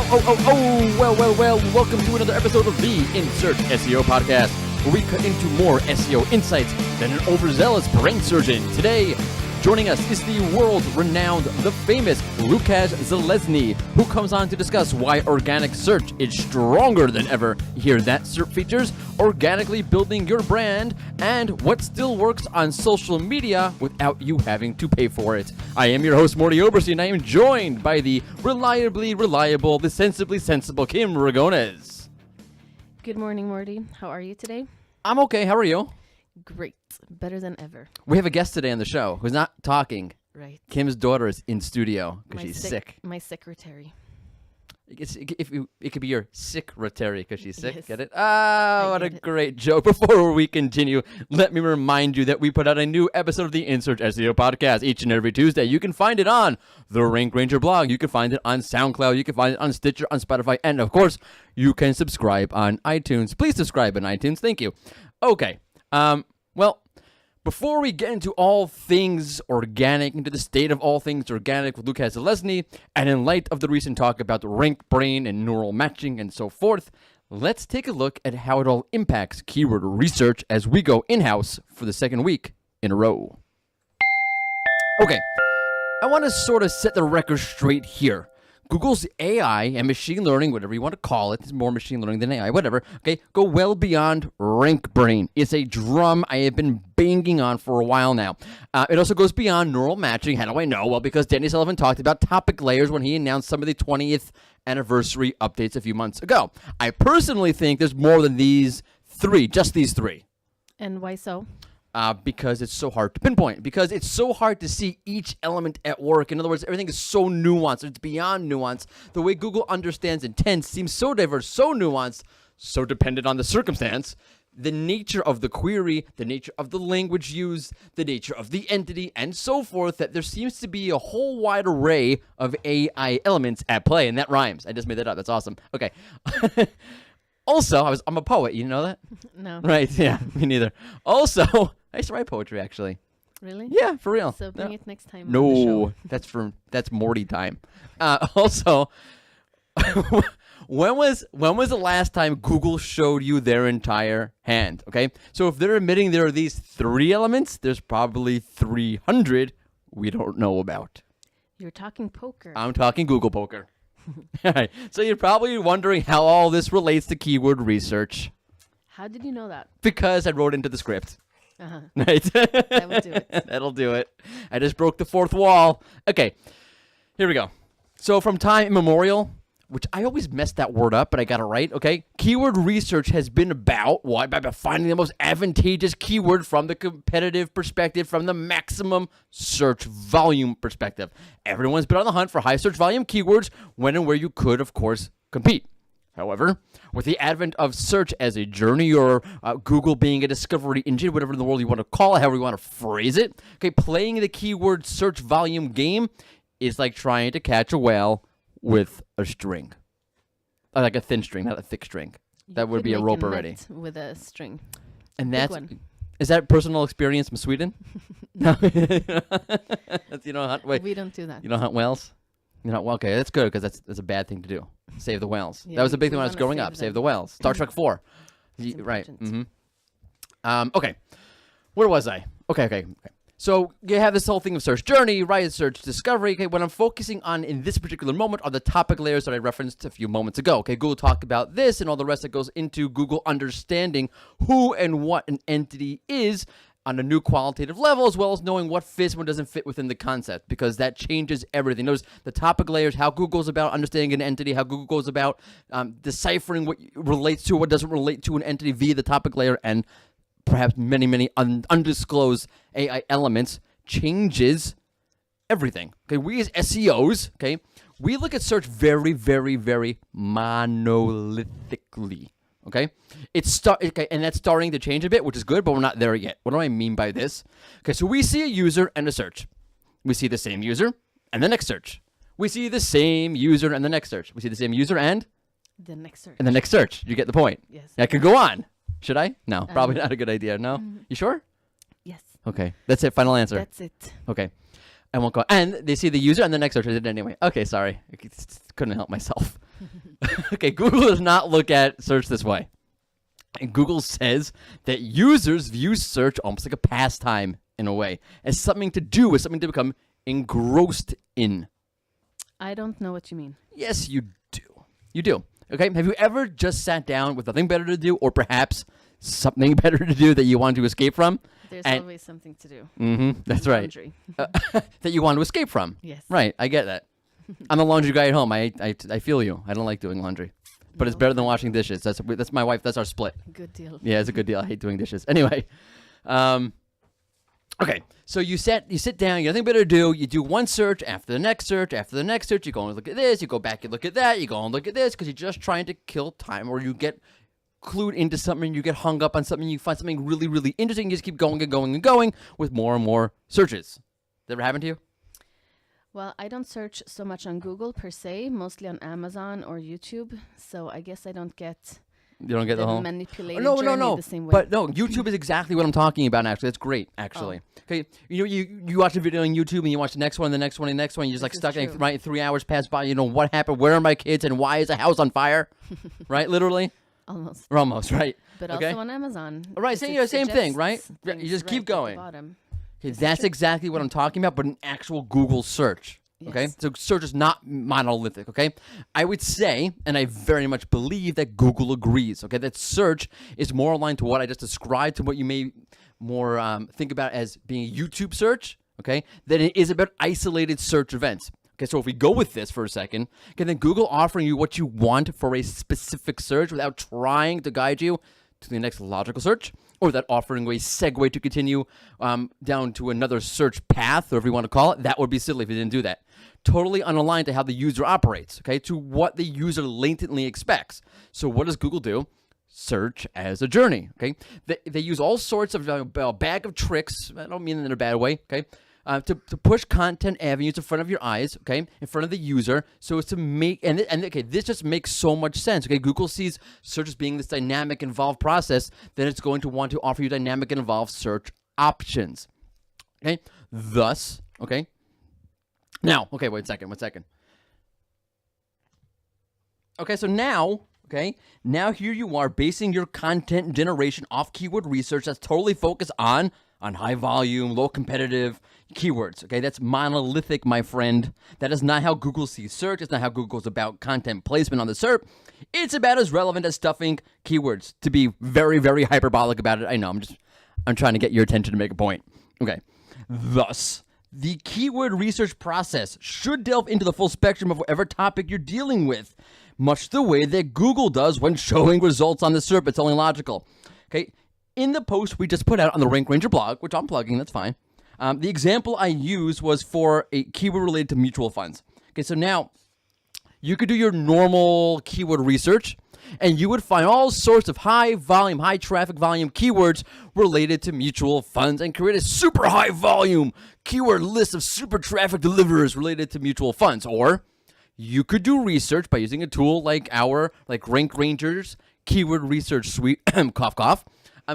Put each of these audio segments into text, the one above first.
Well, welcome to another episode of the In Search SEO podcast, where we cut into more SEO insights than an overzealous brain surgeon. Today, joining us is the world-renowned, the famous Lukasz Zalesny, who comes on to discuss why organic search is stronger than ever. Hear that, SERP features, organically building your brand, and what still works on social media without you having to pay for it. I am your host, Morty Oberstein, and I am joined by the reliably reliable, the sensibly sensible Kim Ragones. Good morning, Morty. How are you today? I'm okay. How are you? Great. Better than ever. We have a guest today on the show who's not talking. Right. Kim's daughter is in studio because she's sick. My secretary. It could be your secretary because she's sick. Yes. Get it? What a great joke. Before we continue, let me remind you that we put out a new episode of the In Search SEO podcast each and every Tuesday. You can find it on the Rank Ranger blog. You can find it on SoundCloud. You can find it on Stitcher, on Spotify, and of course, you can subscribe on iTunes. Please subscribe on iTunes. Thank you. Okay. Well, before we get into all things organic, into the state of all things organic with Lukasz Zalesny, and in light of the recent talk about rank brain and neural matching and so forth, let's take a look at how it all impacts keyword research as we go in-house for the second week in a row. Okay, I want to sort of set the record straight here. Google's AI and machine learning, whatever you want to call it, is more machine learning than AI, whatever, okay, go well beyond rank brain. It's a drum I have been banging on for a while now. It also goes beyond neural matching. How do I know? Well, because Danny Sullivan talked about topic layers when he announced some of the 20th anniversary updates a few months ago. I personally think there's more than these three, just these three. And why so? Because it's so hard to pinpoint, because it's so hard to see each element at work. In other words, everything is so nuanced. It's beyond nuance. The way Google understands intent seems so diverse, so nuanced, so dependent on the circumstance. The nature of the query, the nature of the language used, the nature of the entity, and so forth, that there seems to be a whole wide array of AI elements at play. And that rhymes. I just made that up. That's awesome. Okay. Also, I'm a poet. You know that? No. Right. Yeah, me neither. Also, I used to write poetry, actually. Really? Yeah, for real. So bring it next time. No, on the that's Morty time. Also, when was the last time Google showed you their entire hand? Okay, so if they're admitting there are these three elements, there's probably 300 we don't know about. You're talking poker. I'm talking Google poker. All right. So you're probably wondering how all this relates to keyword research. How did you know that? Because I wrote into the script. Uh-huh. Right? That would do it. That'll do it. I just broke the fourth wall. Okay, here we go. So from time immemorial, which I always mess that word up, but I got it right, okay? Keyword research has been about what? About finding the most advantageous keyword from the competitive perspective, from the maximum search volume perspective. Everyone's been on the hunt for high search volume keywords when and where you could, of course, compete. However, with the advent of search as a journey, or Google being a discovery engine, whatever in the world you want to call it, however you want to phrase it, okay, playing the keyword search volume game is like trying to catch a whale with a string. Like a thin string, not a thick string. That would be a rope already. With a string. And is that personal experience from Sweden? No. You don't hunt, wait. We don't do that. You don't hunt whales? You know, well, okay, that's good, because that's a bad thing to do. Save the whales. Yeah, that was a big thing when I was growing up. Save the whales. Star Trek 4. Right. Mm-hmm. Okay. Where was I? Okay. So you have this whole thing of search journey, right? Search discovery. Okay, what I'm focusing on in this particular moment are the topic layers that I referenced a few moments ago. Okay, Google talked about this and all the rest that goes into Google understanding who and what an entity is on a new qualitative level, as well as knowing what fits and what doesn't fit within the concept, because that changes everything. Notice the topic layers, how Google's about understanding an entity, how Google goes about deciphering what relates to, what doesn't relate to an entity via the topic layer, and perhaps many undisclosed AI elements changes everything. Okay, we as SEOs, okay, we look at search very monolithically. Okay, and that's starting to change a bit, which is good, but we're not there yet. What do I mean by this? Okay, so we see a user and a search. We see the same user and the next search. We see the same user and the next search. We see the same user and the next search. And the next search. You get the point. Yes. I could go on. Should I? No, probably not a good idea. No? You sure? Yes. Okay, that's it. Final answer. That's it. Okay. I won't go. And they see the user and the next search. I did it anyway. Okay, sorry. I couldn't help myself. Okay, Google does not look at search this way. And Google says that users view search almost like a pastime in a way, as something to do, as something to become engrossed in. I don't know what you mean. Yes, you do. You do. Okay, have you ever just sat down with nothing better to do, or perhaps something better to do that you want to escape from? There's always something to do. That's right. Laundry. That you want to escape from. Yes. Right, I get that. I'm a laundry guy at home. I feel you. I don't like doing laundry. But it's better than washing dishes. That's my wife. That's our split. Good deal. Yeah, it's a good deal. I hate doing dishes. Anyway, okay. So you sit down. You have nothing better to do. You do one search after the next search after the next search. You go and look at this. You go back and look at that. You go and look at this because you're just trying to kill time, or you get clued into something. You get hung up on something. You find something really, really interesting. You just keep going and going and going with more and more searches. That ever happened to you? Well, I don't search so much on Google per se, mostly on Amazon or YouTube. So I guess I don't get You don't get the whole manipulated no, journey the same way. But no, YouTube is exactly what I'm talking about. Actually, that's great. Actually, okay. You know, you watch a video on YouTube and you watch the next one, the next one, and the next one. You're just like stuck in right. 3 hours pass by. You know what happened? Where are my kids? And why is the house on fire? Right, literally. Almost. Or almost right. But okay? also on Amazon. Right, same thing, right? You just keep going. Okay, that's exactly what I'm talking about, but an actual Google search. Okay, Yes. so search is not monolithic. Okay, I would say, and I very much believe that Google agrees. Okay, that search is more aligned to what I just described, to what you may more think about as being a YouTube search. Okay, than it is about isolated search events. Okay, so if we go with this for a second, okay, then Google offering you what you want for a specific search without trying to guide you to the next logical search, or that offering a segue to continue down to another search path, or if you want to call it, that would be silly if you didn't do that. Totally unaligned to how the user operates, okay, to what the user latently expects. So what does Google do? Search as a journey, okay? They use all sorts of a bag of tricks. I don't mean it in a bad way, okay? To push content avenues in front of your eyes, okay, in front of the user, so as to make, and okay, this just makes so much sense, okay? Google sees search as being this dynamic, involved process, then it's going to want to offer you dynamic and involved search options, okay? Thus, okay, now, okay, wait a second. Okay, so now, okay, now here you are basing your content generation off keyword research that's totally focused on high volume, low competitive keywords. Okay, that's monolithic, my friend. That is not how Google sees search. It's not how Google's about content placement on the SERP. It's about as relevant as stuffing keywords. To be very, very hyperbolic about it, I know. I'm trying to get your attention to make a point. Okay, thus, the keyword research process should delve into the full spectrum of whatever topic you're dealing with, much the way that Google does when showing results on the SERP. It's only logical. Okay. In the post we just put out on the Rank Ranger blog, which I'm plugging, that's fine, the example I used was for a keyword related to mutual funds. Okay, so now you could do your normal keyword research, and you would find all sorts of high volume, high traffic volume keywords related to mutual funds and create a super high volume keyword list of super traffic deliverers related to mutual funds. Or you could do research by using a tool like Rank Ranger's keyword research suite, cough, cough,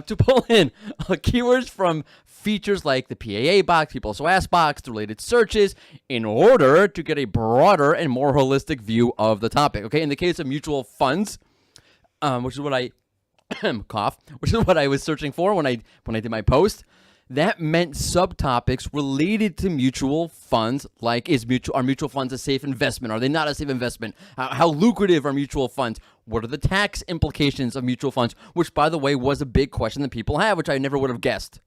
to pull in keywords from features like the PAA box, People Also Ask box, related searches, in order to get a broader and more holistic view of the topic. Okay, in the case of mutual funds, which is what I cough, which is what I was searching for when I did my post. That meant subtopics related to mutual funds, like are mutual funds a safe investment? Are they not a safe investment? How lucrative are mutual funds? What are the tax implications of mutual funds? Which, by the way, was a big question that people have, which I never would have guessed.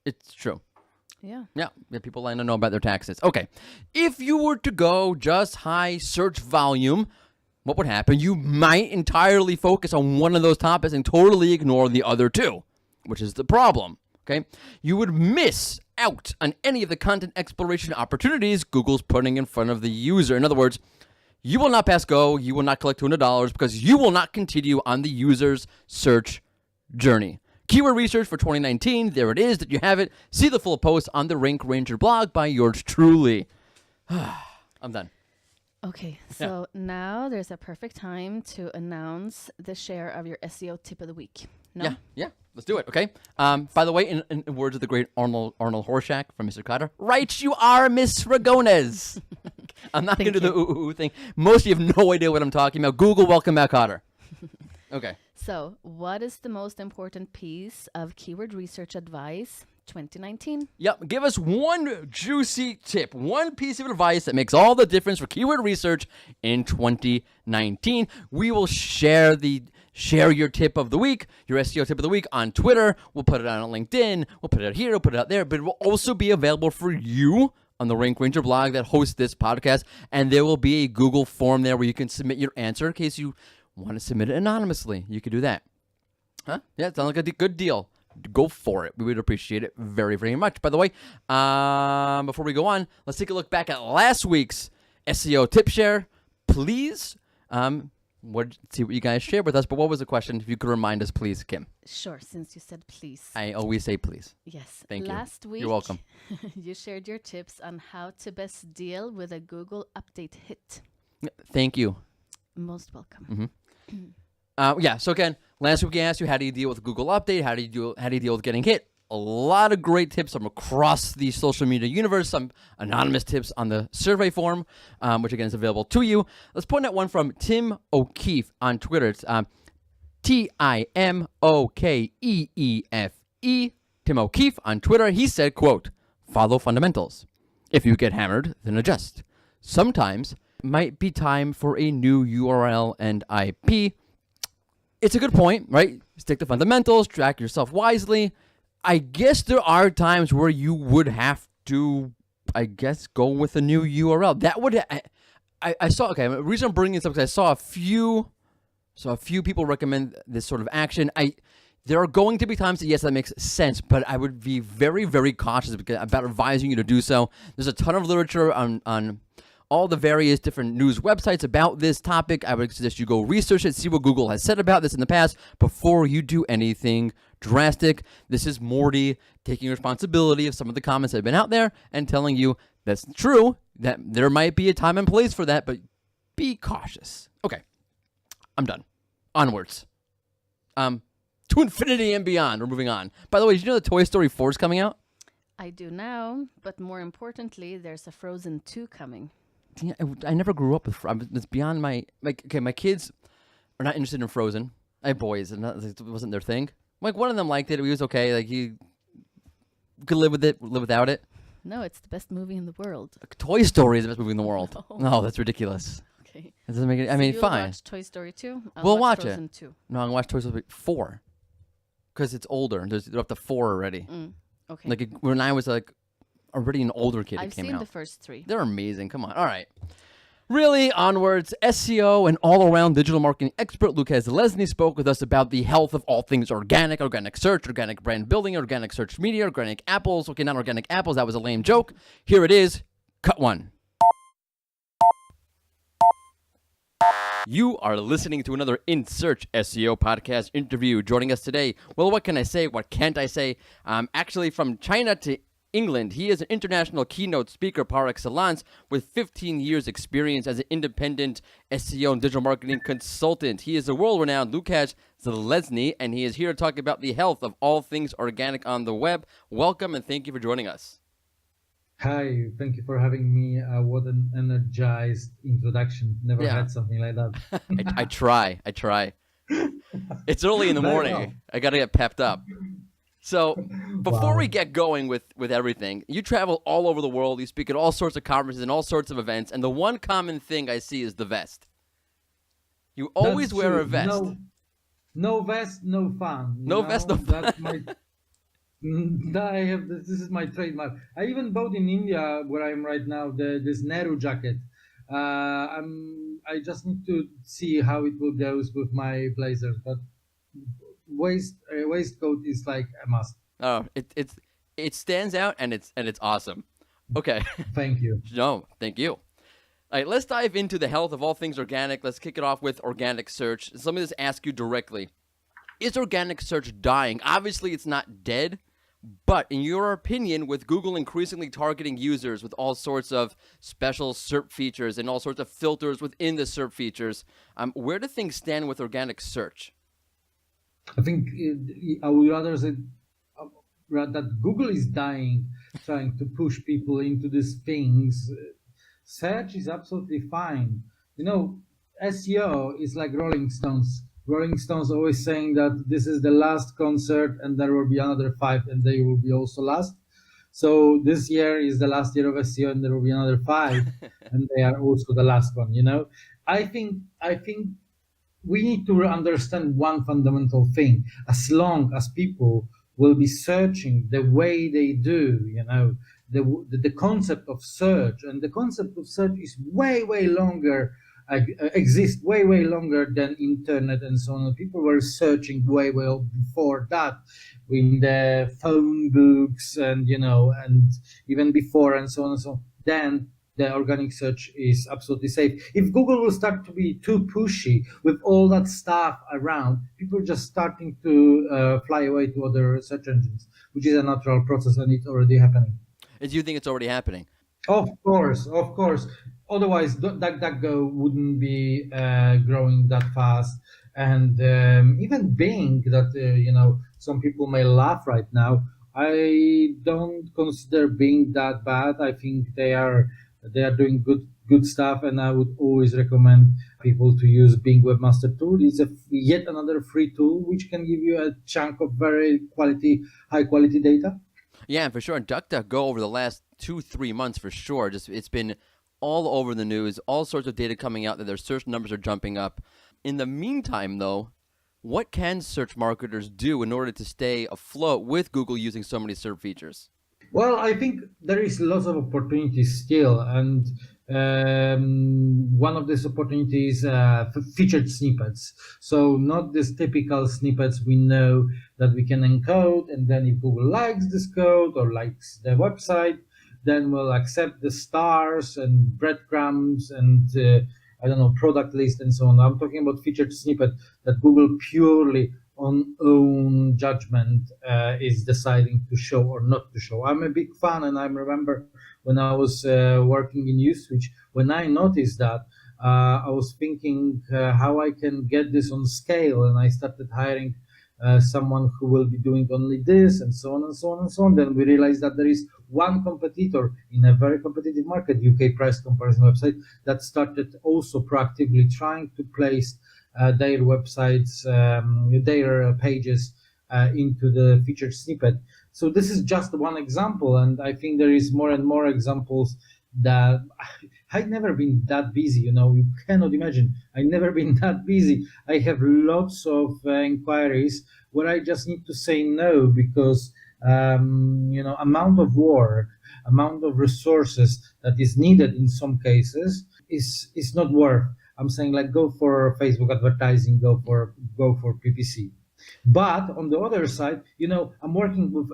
It's true. Yeah, people want to know about their taxes. Okay, if you were to go just high search volume, what would happen? You might entirely focus on one of those topics and totally ignore the other two, which is the problem. Okay, you would miss out on any of the content exploration opportunities Google's putting in front of the user. In other words, you will not pass go, you will not collect $200 because you will not continue on the user's search journey. Keyword research for 2019, there it is, that you have it. See the full post on the Rank Ranger blog by yours truly. I'm done. Okay, so now there's a perfect time to announce the share of your SEO tip of the week. No? Yeah. Let's do it, okay? By the way, in words of the great Arnold Horshack from Mr. Carter, right you are, Miss Ragones. I'm not going Thank to do the you. ooh thing. Most of you have no idea what I'm talking about. Google, welcome back, Otter. Okay. So, what is the most important piece of keyword research advice 2019? Yep. Give us one juicy tip, one piece of advice that makes all the difference for keyword research in 2019. We will share your tip of the week, your SEO tip of the week on Twitter. We'll put it on LinkedIn. We'll put it out here. We'll put it out there. But it will also be available for you on the Rank Ranger blog that hosts this podcast. And there will be a Google form there where you can submit your answer in case you want to submit it anonymously. You could do that. Huh? Yeah, it sounds like a good deal. Go for it. We would appreciate it very, very much. By the way, before we go on, let's take a look back at last week's SEO tip share. Please, see what you guys shared with us. But what was the question? If you could remind us, please, Kim. Sure, since you said please. I always say please. Yes. Thank you. Last week, You're welcome. you shared your tips on how to best deal with a Google update hit. Thank you. Most welcome. So again, last week we asked you, how do you deal with Google Update? How do you deal with getting hit? A lot of great tips from across the social media universe. Some anonymous tips on the survey form, which again is available to you. Let's point out one from Tim O'Keefe on Twitter. It's TIMOKEEFE. Tim O'Keefe on Twitter. He said, quote, "Follow fundamentals. If you get hammered, then adjust. Sometimes it might be time for a new URL and IP." It's a good point, right? Stick to fundamentals, track yourself wisely. I guess there are times where you would have to, go with a new URL. That would, I saw, okay, the reason I'm bringing this up is because I saw a few people recommend this sort of action. There are going to be times that, yes, that makes sense, but I would be very, very cautious about advising you to do so. There's a ton of literature on all the various different news websites about this topic. I would suggest you go research it, see what Google has said about this in the past before you do anything drastic. This is Morty taking responsibility of some of the comments that have been out there and telling you that's true, that there might be a time and place for that, but be cautious. Okay, I'm done. Onwards. To infinity and beyond. We're moving on. By the way, did you know that Toy Story 4 is coming out? I do now, but more importantly, there's a Frozen 2 coming. Yeah, I never grew up with Frozen. It's beyond my kids are not interested in Frozen. I have boys, and it wasn't their thing. Like, one of them liked it. He was okay. Like, he could live with it, live without it. No, it's the best movie in the world. Toy Story is the best movie in the world. No. No, that's ridiculous. Okay. It doesn't make it. So you'll fine. watch Toy Story 2? We'll watch it. Frozen 2. No, I'm gonna watch Toy Story 4 because it's older. They're up to 4 already. Okay. Like when I was already an older kid, I've it came seen out. the first 3. They're amazing. Come on. All right. Really, onwards. SEO and all-around digital marketing expert Lucas Lesney spoke with us about the health of all things organic search, organic brand building, organic search media, organic apples. Okay, not organic apples. That was a lame joke. Here it is. Cut one. You are listening to another In Search SEO podcast interview. Joining us today, well, what can I say? What can't I say? Actually, from China to England, he is an international keynote speaker par excellence with 15 years experience as an independent SEO and digital marketing consultant. He is a world-renowned Lukasz Zelezny, and he is here to talk about the health of all things organic on the web. Welcome, and thank you for joining us. Hi, thank you for having me. What an energized introduction. Never had something like that. I try. It's early in the morning. I got to get pepped up. So before we get going with everything, you travel all over the world. You speak at all sorts of conferences and all sorts of events. And the one common thing I see is the vest. You always wear a vest. No vest, no fun. No vest, no fun. That's my... This is my trademark. I even bought in India, where I'm right now, this Nehru jacket. I just need to see how it will go with my blazer, but waistcoat is like a must. Oh, it stands out and it's awesome. Okay. Thank you. No, thank you. All right, let's dive into the health of all things organic. Let's kick it off with organic search. So let me just ask you directly. Is organic search dying? Obviously, it's not dead. But in your opinion, with Google increasingly targeting users with all sorts of special SERP features and all sorts of filters within the SERP features, where do things stand with organic search? I think I would rather say that Google is dying, trying to push people into these things. Search is absolutely fine. You know, SEO is like Rolling Stones. Rolling Stones always saying that this is the last concert and there will be another five and they will be also last. So this year is the last year of SEO and there will be another five and they are also the last one, you know. I think we need to understand one fundamental thing. As long as people will be searching the way they do, you know, the concept of search, and the concept of search is way longer, exists way longer than internet and so on. People were searching way well before that in the phone books, and you know, and even before, and so on and so on. Then the organic search is absolutely safe. If Google will start to be too pushy with all that stuff around, people are just starting to fly away to other search engines, which is a natural process and it's already happening. And do you think it's already happening? Of course, of course. Otherwise, DuckDuckGo wouldn't be growing that fast. And even Bing, that you know, some people may laugh right now. I don't consider Bing that bad. I think they are doing good stuff, and I would always recommend people to use Bing Webmaster Tool. It's yet another free tool which can give you a chunk of very high quality data. Yeah, for sure. DuckDuckGo over the last 2-3 months, for sure. Just it's been all over the news, all sorts of data coming out that their search numbers are jumping up. In the meantime, though, what can search marketers do in order to stay afloat with Google using so many search features? Well, I think there is lots of opportunities still, and one of these opportunities featured snippets. So not these typical snippets we know that we can encode, and then if Google likes this code or likes the website, then we'll accept the stars and breadcrumbs and I don't know, product list and so on. I'm talking about featured snippet that Google purely on own judgment is deciding to show or not to show. I'm a big fan, and I remember when I was working in Uswitch, when I noticed that, I was thinking how I can get this on scale, and I started hiring someone who will be doing only this, and so on and so on and so on. Then we realized that there is one competitor in a very competitive market, UK price comparison website, that started also proactively trying to place their websites, their pages into the featured snippet. So this is just one example, and I think there is more and more examples that I've never been that busy. You know, you cannot imagine. I've never been that busy. I have lots of inquiries where I just need to say no because you know, amount of work, amount of resources that is needed in some cases is not worth. I'm saying, like, go for Facebook advertising, go for PPC. But on the other side, you know, I'm working with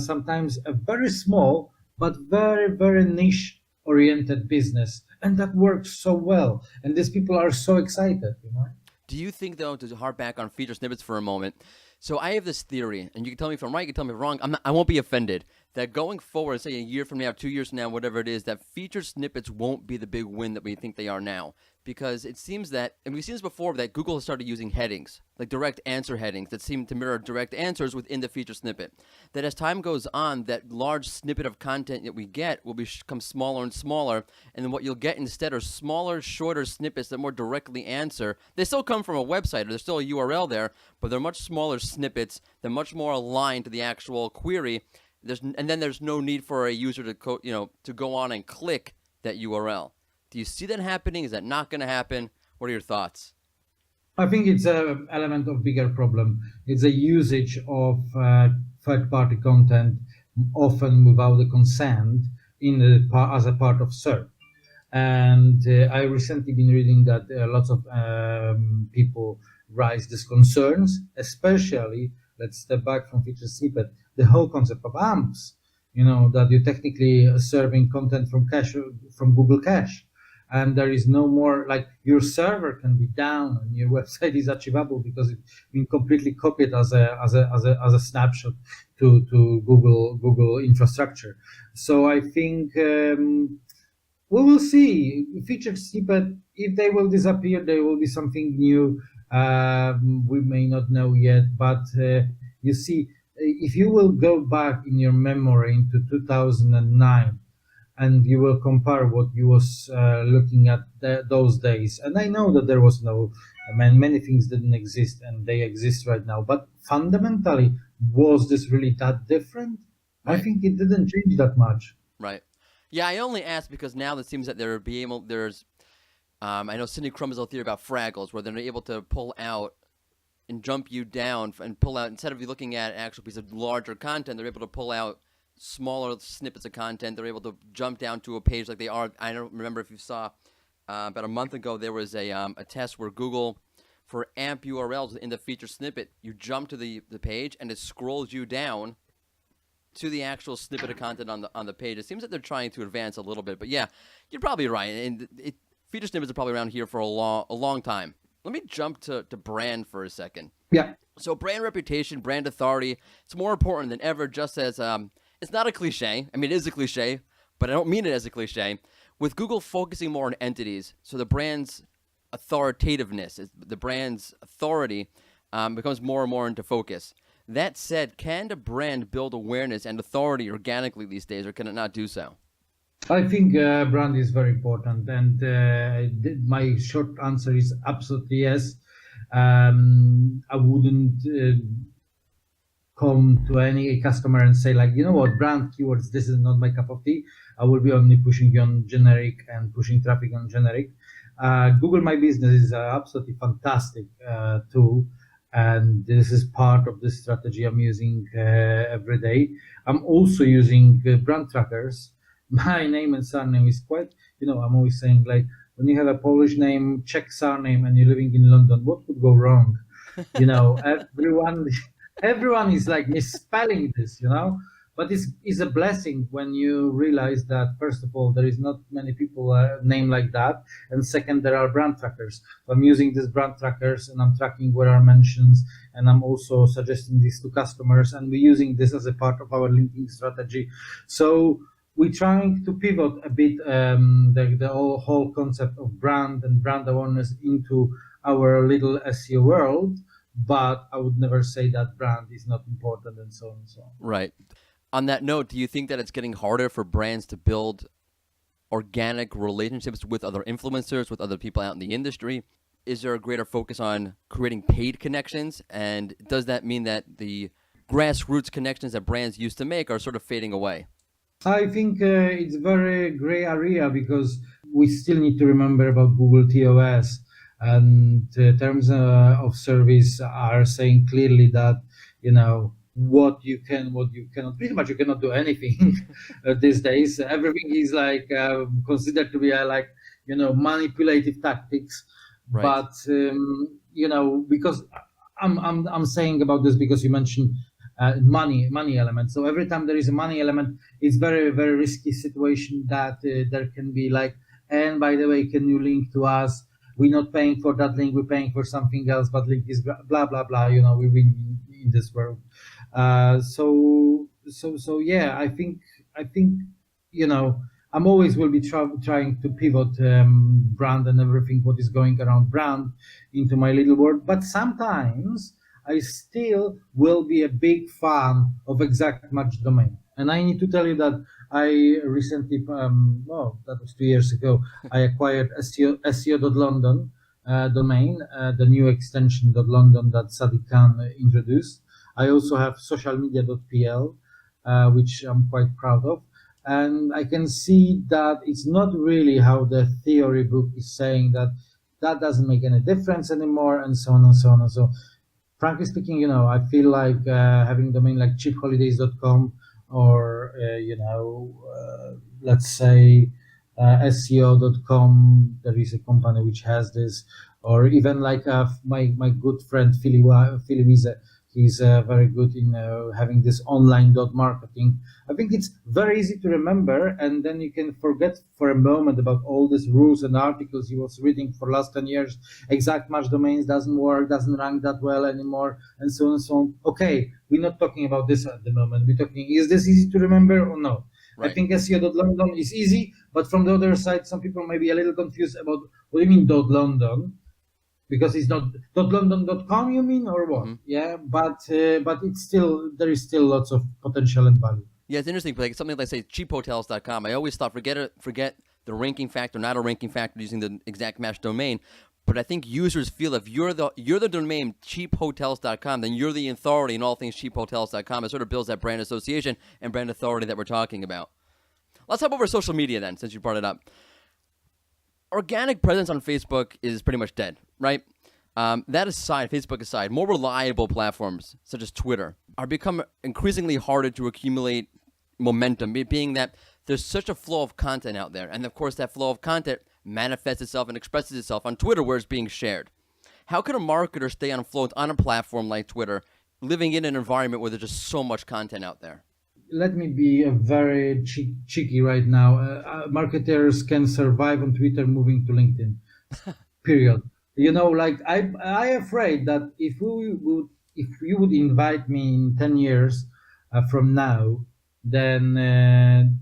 sometimes a very small but very niche oriented business, and that works so well. And these people are so excited, you know. Do you think, though, to harp back on feature snippets for a moment, so I have this theory, and you can tell me if I'm right, you can tell me if I'm wrong, I won't be offended, that going forward, say a year from now, 2 years from now, whatever it is, that feature snippets won't be the big win that we think they are now. Because it seems that, and we've seen this before, that Google has started using headings, like direct answer headings that seem to mirror direct answers within the feature snippet. That as time goes on, that large snippet of content that we get will become smaller and smaller, and then what you'll get instead are smaller, shorter snippets that more directly answer. They still come from a website, or there's still a URL there, but they're much smaller snippets. They're much more aligned to the actual query. And then there's no need for a user to go on and click that URL. Do you see that happening? Is that not going to happen? What are your thoughts? I think it's an element of bigger problem. It's a usage of third-party content, often without the consent, as a part of search. And I recently been reading that lots of people raise these concerns, especially, let's step back from feature snippet, the whole concept of AMPs, you know, that you're technically serving content from Google Cache. And there is no more, like, your server can be down and your website is achievable because it's been completely copied as a snapshot to Google infrastructure. So I think we will see featured snippet. If they will disappear, there will be something new. We may not know yet, but you see, if you will go back in your memory into 2009, and you will compare what you was looking at those days. And I know that there was no, many things didn't exist and they exist right now. But fundamentally, was this really that different? I Right. think it didn't change that much. Right. Yeah, I only asked because now it seems that there's I know Cindy Crumb's theory about Fraggles, where they're able to pull out and jump you down and pull out, instead of you looking at an actual piece of larger content, they're able to pull out smaller snippets of content. They're able to jump down to a page like they are. I don't remember if you saw about a month ago, there was a test where Google, for AMP URLs in the feature snippet, you jump to the page and it scrolls you down to the actual snippet of content on the page. It seems that they're trying to advance a little bit, but yeah, you're probably right. And feature snippets are probably around here for a long time. Let me jump to brand for a second. Yeah. So brand reputation, brand authority, it's more important than ever, just as it's not a cliche. I mean, it is a cliche, but I don't mean it as a cliche. With Google focusing more on entities, so the brand's authoritativeness, the brand's authority becomes more and more into focus. That said, can the brand build awareness and authority organically these days, or can it not do so? I think brand is very important, and my short answer is absolutely yes. I wouldn't come to any customer and say, like, you know what, brand keywords, this is not my cup of tea. I will be only pushing on generic and pushing traffic on generic. Google My Business is an absolutely fantastic tool, and this is part of the strategy I'm using every day. I'm also using brand trackers. My name and surname is quite, I'm always saying, like, when you have a Polish name, Czech surname, and you're living in London, what could go wrong? Everyone is like misspelling this, but it's a blessing when you realize that, first of all, there is not many people named like that, and second, there are brand trackers. So I'm using these brand trackers and I'm tracking where are mentions, and I'm also suggesting this to customers, and we're using this as a part of our linking strategy. So we're trying to pivot a bit the whole concept of brand and brand awareness into our little SEO world, but I would never say that brand is not important, and so on and so on. Right. On that note, do you think that it's getting harder for brands to build organic relationships with other influencers, with other people out in the industry? Is there a greater focus on creating paid connections? And does that mean that the grassroots connections that brands used to make are sort of fading away? I think it's very gray area, because we still need to remember about Google TOS, and terms of service are saying clearly that, what you can, what you cannot. Pretty much you cannot do anything these days. Everything is like considered to be manipulative tactics. Right. But because I'm saying about this because you mentioned money element. So every time there is a money element, it's very, very risky situation that there can be like, and by the way, can you link to us? We're not paying for that link, we're paying for something else, but link is blah blah blah. We win in this world. So yeah, I think I'm always will be trying to pivot brand and everything what is going around brand into my little world, but sometimes I still will be a big fan of exact match domain. And I need to tell you that I recently, that was 2 years ago, I acquired SEO.London domain, the new extension .London that Sadiq Khan introduced. I also have socialmedia.pl, which I'm quite proud of. And I can see that it's not really how the theory book is saying, that doesn't make any difference anymore, and so on and so on and so on. Frankly speaking, I feel like having a domain like cheapholidays.com or, let's say SEO.com, there is a company which has this, or even like my good friend Philly Wiese, he's very good in having this online marketing. I think it's very easy to remember, and then you can forget for a moment about all these rules and articles you was reading for last 10 years. Exact match domains doesn't work, doesn't rank that well anymore, and so on and so on. Okay, we're not talking about this at the moment. We're talking, is this easy to remember or no? Right. I think SEO.London is easy, but from the other side, some people may be a little confused about what do you mean .London? Because it's not .london.com, you mean, or what? Mm-hmm. Yeah, but it's still, there is still lots of potential and value. Yeah, it's interesting. Like something like, say, cheaphotels.com. I always thought forget the ranking factor, not a ranking factor using the exact match domain. But I think users feel if you're the domain cheaphotels.com, then you're the authority in all things cheaphotels.com. It sort of builds that brand association and brand authority that we're talking about. Let's hop over social media then, since you brought it up. Organic presence on Facebook is pretty much dead, right? That aside, Facebook aside, more reliable platforms such as Twitter are become increasingly harder to accumulate momentum, being that there's such a flow of content out there. And of course, that flow of content manifests itself and expresses itself on Twitter where it's being shared. How could a marketer stay afloat on a platform like Twitter, living in an environment where there's just so much content out there? Let me be a very cheeky right now. Marketers can survive on Twitter moving to LinkedIn. Period. Like I afraid that if you would invite me in 10 years from now, then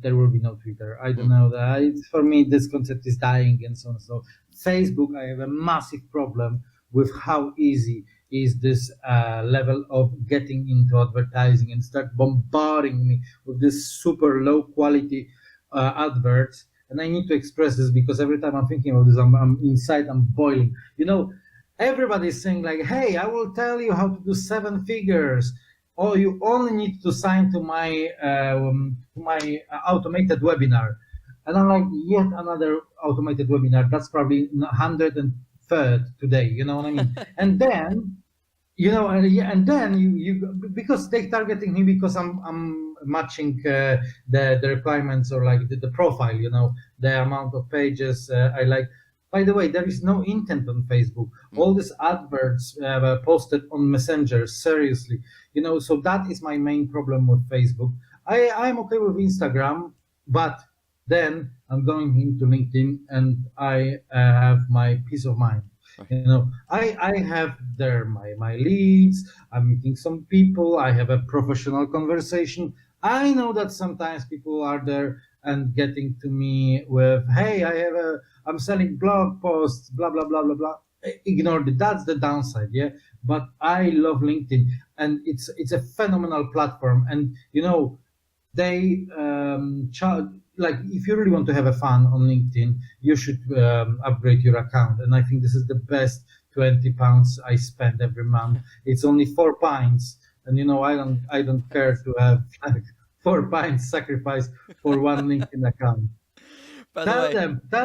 there will be no Twitter. I don't know that. For me, this concept is dying and so on. So Facebook, I have a massive problem with how easy is this level of getting into advertising and start bombarding me with this super low quality adverts. And I need to express this because every time I'm thinking about this, I'm inside, I'm boiling. Everybody's saying like, hey, I will tell you how to do 7 figures. Oh, you only need to sign to my automated webinar. And I'm like, yet another automated webinar. That's probably 103rd today. You know what I mean? And then, and then you because they targeting me because I'm matching the requirements or like the profile. The amount of pages I like. By the way, there is no intent on Facebook. All these adverts posted on Messenger, seriously. So that is my main problem with Facebook. I'm okay with Instagram, but then I'm going into LinkedIn and I have my peace of mind. I have there my leads. I'm meeting some people. I have a professional conversation. I know that sometimes people are there and getting to me with, hey, I'm selling blog posts, blah, blah, blah, blah, blah. Ignore it. That's the downside. Yeah. But I love LinkedIn and it's a phenomenal platform. And, they like if you really want to have a fun on LinkedIn, you should upgrade your account. And I think this is the best £20 I spend every month. It's only £4. And I don't care to have like £4 sacrifice for one LinkedIn account. Tell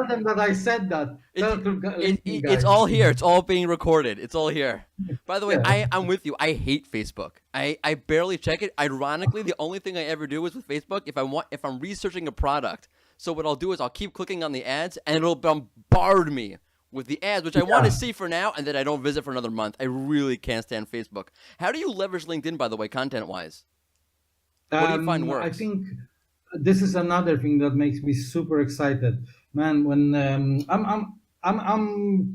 them that I said that. It's all here. It's all being recorded. It's all here. By the way, yeah. I'm with you. I hate Facebook. I barely check it. Ironically, the only thing I ever do is with Facebook if I'm researching a product. So what I'll do is I'll keep clicking on the ads and it'll bombard me with the ads, which I want to see for now, and then I don't visit for another month. I really can't stand Facebook. How do you leverage LinkedIn, by the way, content-wise? What do you find works? I think this is another thing that makes me super excited, man. When I'm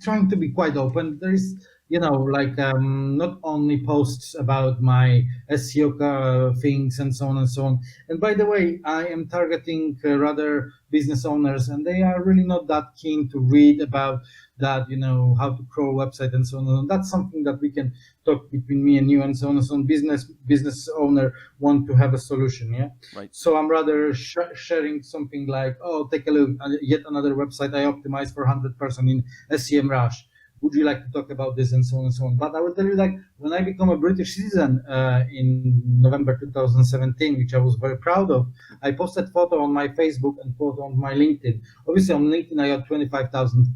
trying to be quite open. There is, not only posts about my SEO things and so on and so on. And by the way, I am targeting rather business owners, and they are really not that keen to read about that, how to crawl a website and so on. And that's something that we can talk between me and you and so on and so on. Business owner want to have a solution, yeah. Right. So I'm rather sharing something like, oh, take a look, yet another website I optimized for 100% in SEMrush. Would you like to talk about this and so on and so on? But I will tell you, like, when I become a British citizen in November 2017, which I was very proud of, I posted photo on my Facebook and photo on my LinkedIn. Obviously, on LinkedIn, I got 25,000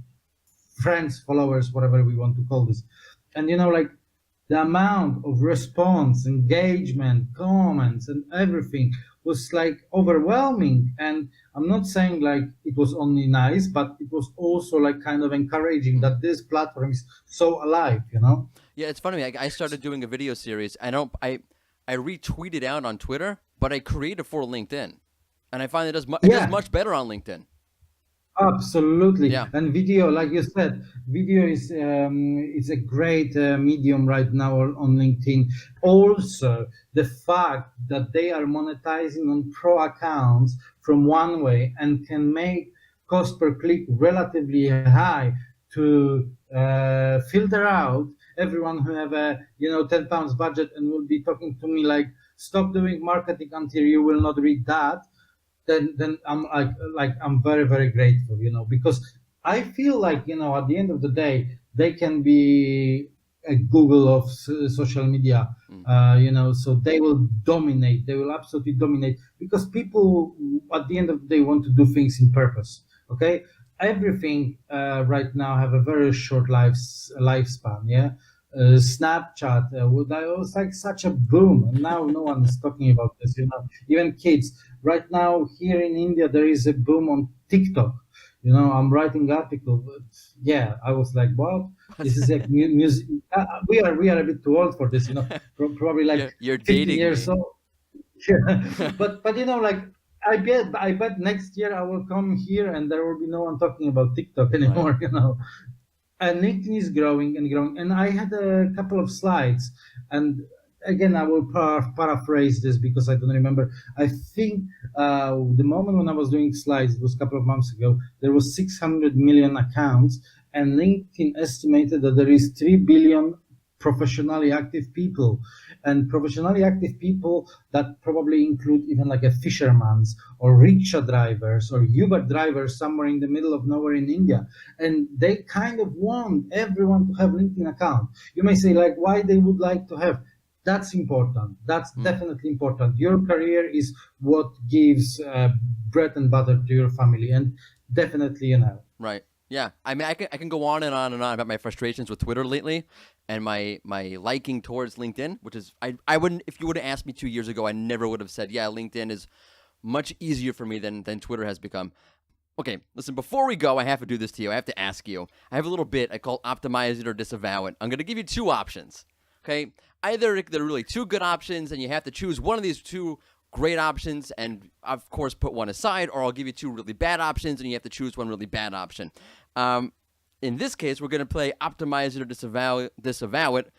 friends, followers, whatever we want to call this. And, the amount of response, engagement, comments, and everything was like overwhelming. And I'm not saying like it was only nice, but it was also like kind of encouraging that this platform is so alive, Yeah, it's funny. I started doing a video series. I retweeted out on Twitter, but I created for LinkedIn, and I find it does much better on LinkedIn. Absolutely. Yeah. And video, like you said, video is it's a great medium right now on LinkedIn. Also, the fact that they are monetizing on pro accounts from one way and can make cost per click relatively high to filter out everyone who have a £10 budget and will be talking to me like, stop doing marketing until you will not read that, then I'm I'm very, very grateful, because I feel like, at the end of the day, they can be a Google of social media, so they will dominate. They will absolutely dominate, because people at the end of the day want to do things in purpose. Okay, everything right now have a very short lifespan. Yeah. Snapchat that was like such a boom, and now no one is talking about this. Even kids right now here in India, there is a boom on TikTok. I'm writing article. Yeah, I was like, what? This is like music. We are a bit too old for this. Probably like You're 50 dating years me. old. Yeah. but like I bet next year I will come here and there will be no one talking about TikTok anymore. And LinkedIn is growing and growing. And I had a couple of slides, and again, I will paraphrase this because I don't remember. I think the moment when I was doing slides, it was a couple of months ago, there was 600 million accounts, and LinkedIn estimated that there is 3 billion professionally active people, and professionally active people that probably include even like a fisherman's or rickshaw drivers or Uber drivers somewhere in the middle of nowhere in India. And they kind of want everyone to have LinkedIn account. You may say like why they would like to have. That's important. That's definitely important. Your career is what gives bread and butter to your family, and definitely, Right. Yeah. I mean, I can go on and on and on about my frustrations with Twitter lately, and my liking towards LinkedIn, which is I wouldn't, if you would have asked me 2 years ago, I never would have said, yeah, LinkedIn is much easier for me than Twitter has become. Okay, listen, before we go, I have to do this to you. I have to ask you. I have a little bit I call optimize it or disavow it. I'm going to give you two options. Okay? Either they're really two good options and you have to choose one of these two great options and, of course, put one aside, or I'll give you two really bad options and you have to choose one really bad option. In this case, we're going to play optimize it or disavow it.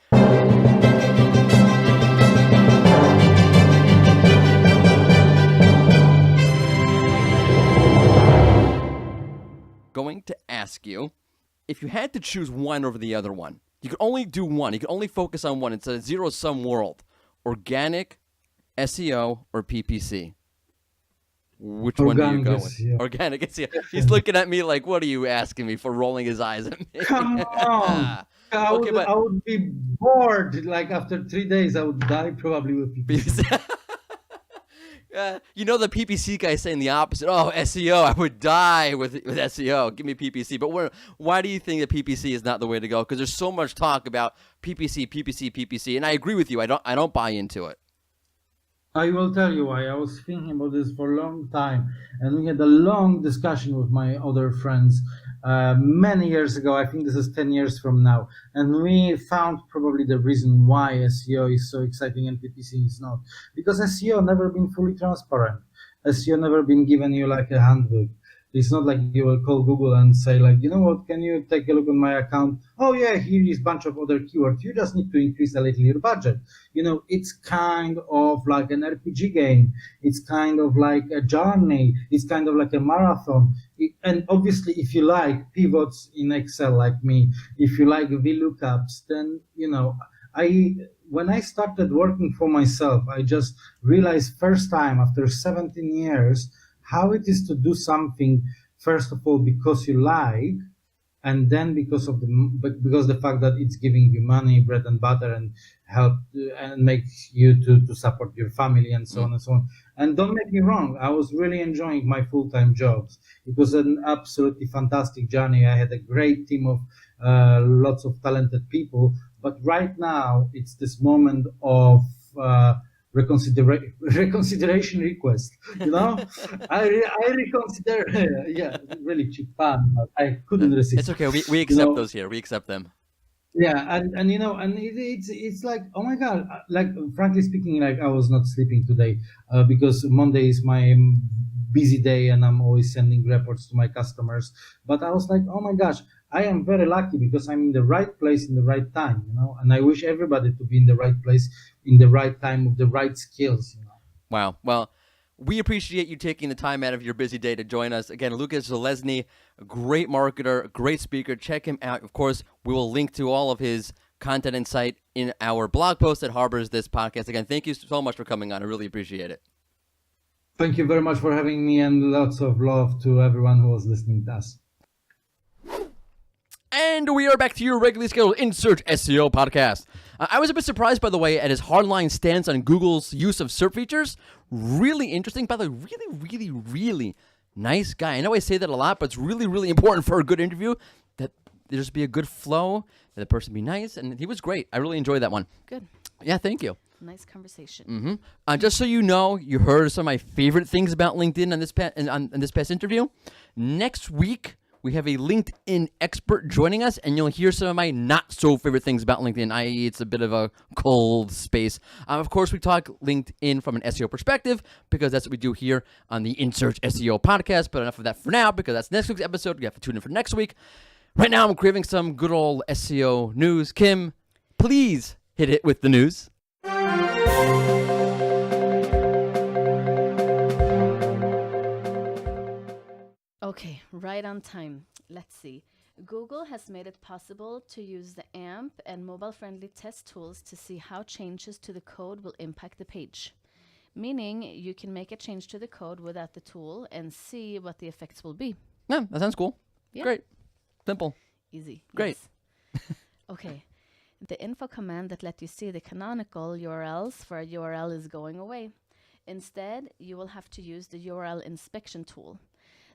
Going to ask you, if you had to choose one over the other one, you could only do one. You could only focus on one. It's a zero-sum world. Organic, SEO, or PPC? Which one do you go with? SEO. Organic SEO. He's looking at me like, what are you asking me for, rolling his eyes at me? Come on. I would be bored. Like after 3 days, I would die probably with PPC. You know the PPC guy saying the opposite. Oh, SEO, I would die with SEO. Give me PPC. But why do you think that PPC is not the way to go? Because there's so much talk about PPC, and I agree with you. I don't buy into it. I will tell you why. I was thinking about this for a long time, and we had a long discussion with my other friends many years ago. I think this is 10 years from now, and we found probably the reason why SEO is so exciting and PPC is not. Because SEO never been fully transparent. SEO never been given you like a handbook. It's not like you will call Google and say like, you know what, can you take a look on my account? Oh yeah, here is a bunch of other keywords. You just need to increase a little your budget. It's kind of like an RPG game. It's kind of like a journey. It's kind of like a marathon. And obviously, if you like pivots in Excel like me, if you like VLOOKUPs, then, when I started working for myself, I just realized first time after 17 years, how it is to do something, first of all, because you like, and then because the fact that it's giving you money, bread and butter, and help and makes you to support your family and so on and so on. And don't make me wrong, I was really enjoying my full-time jobs. It was an absolutely fantastic journey. I had a great team of lots of talented people. But right now, it's this moment of reconsideration request. I reconsider. Yeah, really cheap fun, but I couldn't resist. It's okay. We accept those here. We accept them. Yeah, and it's like, oh my god, like frankly speaking, like I was not sleeping today because Monday is my busy day and I'm always sending reports to my customers. But I was like, oh my gosh, I am very lucky because I'm in the right place in the right time, and I wish everybody to be in the right place in the right time with the right skills. Wow. Well, we appreciate you taking the time out of your busy day to join us. Again, Lucas Zalesny, a great marketer, a great speaker. Check him out. Of course, we will link to all of his content insight in our blog post that harbors this podcast. Again, thank you so much for coming on. I really appreciate it. Thank you very much for having me, and lots of love to everyone who was listening to us. And we are back to your regularly scheduled In Search SEO podcast. I was a bit surprised, by the way, at his hardline stance on Google's use of SERP features. Really interesting. By the way, really nice guy. I know I say that a lot, but it's really important for a good interview that there just be a good flow, that the person be nice, and he was great. I really enjoyed that one. Good. Yeah, thank you. Nice conversation. Just so you know, you heard some of my favorite things about LinkedIn on this past interview. Next week, we have a LinkedIn expert joining us, and you'll hear some of my not-so-favorite things about LinkedIn, i.e. it's a bit of a cold space. Of course, we talk LinkedIn from an SEO perspective, because that's what we do here on the In Search SEO podcast, but enough of that for now, because that's next week's episode. You have to tune in for next week. Right now, I'm craving some good old SEO news. Kim, please hit it with the news. Okay, right on time. Let's see. Google has made it possible to use the AMP and mobile-friendly test tools to see how changes to the code will impact the page. Meaning, you can make a change to the code without the tool and see what the effects will be. Yeah, that sounds cool. Yeah. Great. Simple. Easy. Great. Yes. Okay. The info command that let you see the canonical URLs for a URL is going away. Instead, you will have to use the URL inspection tool.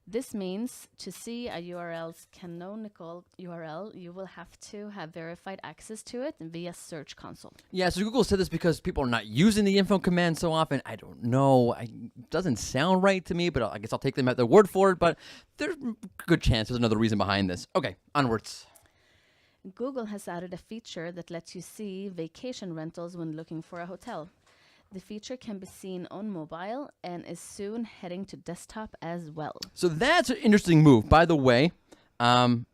This means to see a URL's canonical URL, you will have to have verified access to it via Search Console. Yeah, so Google said this because people are not using the info command so often. I don't know. It doesn't sound right to me, but I guess I'll take them at their word for it. But there's a good chance there's another reason behind this. Okay, onwards. Google has added a feature that lets you see vacation rentals when looking for a hotel. The feature can be seen on mobile and is soon heading to desktop as well. So that's an interesting move. By the way, it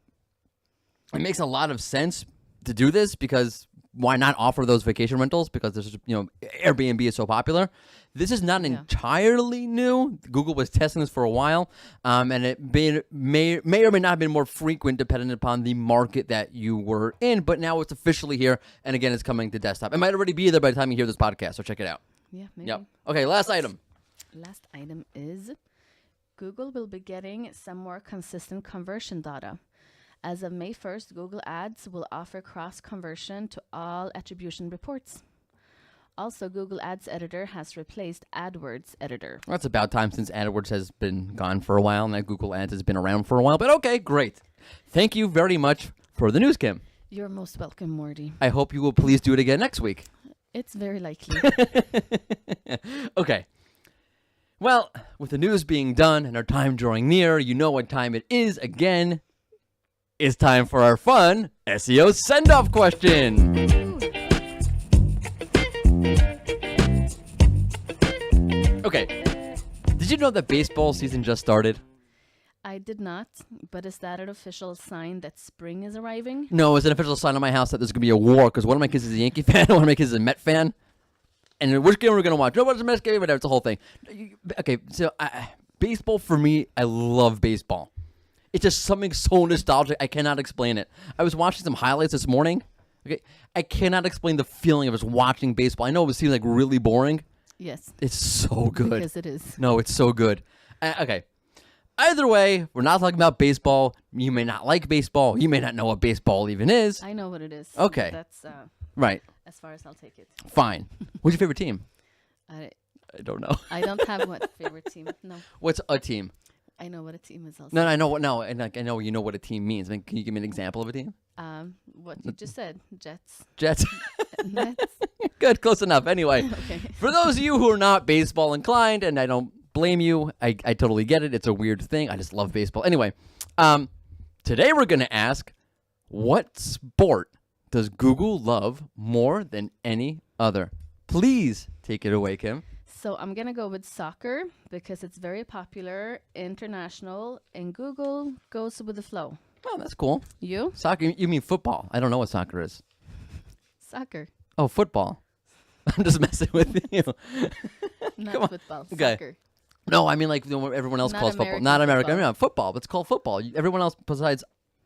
makes a lot of sense to do this because why not offer those vacation rentals? Because there's, Airbnb is so popular. This is not entirely new. Google was testing this for a while, and it may or may not have been more frequent depending upon the market that you were in. But now it's officially here, and again, it's coming to desktop. It might already be there by the time you hear this podcast, so check it out. Yeah, maybe. Yep. Okay, last item. Last item is Google will be getting some more consistent conversion data. As of May 1st, Google Ads will offer cross-conversion to all attribution reports. Also, Google Ads Editor has replaced AdWords Editor. Well, that's about time since AdWords has been gone for a while, and that Google Ads has been around for a while. But okay, great. Thank you very much for the news, Kim. You're most welcome, Morty. I hope you will please do it again next week. It's very likely. Okay. Well, with the news being done and our time drawing near, you know what time it is again. It's time for our fun SEO send-off question. Okay. Did you know that baseball season just started? I did not, but is that an official sign that spring is arriving? No, it's an official sign on my house that there's going to be a war because one of my kids is a Yankee fan, one of my kids is a Met fan. And which game we're going to watch? Nobody's a Mets game, whatever. It's the whole thing. Okay, so baseball for me, I love baseball. It's just something so nostalgic. I cannot explain it. I was watching some highlights this morning. Okay, I cannot explain the feeling of just watching baseball. I know it seems like really boring. Yes. It's so good. Because it is. No, it's so good. Okay. Either way, we're not talking about baseball. You may not like baseball. You may not know what baseball even is. I know what it is. Okay. That's right. as far as I'll take it. Fine. What's your favorite team? I don't know. I don't have one favorite team. No. What's a team? I know what a team is also. No, I know what. No, and I know you know what a team means. I mean, can you give me an example of a team? What you just said, Jets. Jets. Nets. Good, close enough. Anyway, Okay. for those of you who are not baseball inclined, and I don't blame you, I totally get it. It's a weird thing. I just love baseball. Anyway, today we're gonna ask, what sport does Google love more than any other? Please take it away, Kim. So I'm going to go with soccer because it's very popular, international, and Google goes with the flow. Oh, that's cool. You? Soccer? You mean football? I don't know what soccer is. Soccer. Oh, football. I'm just messing with you. Not football. Okay. Soccer. No, I mean like what everyone else Not calls football. American Not American. football. No, football. It's called football. Everyone else besides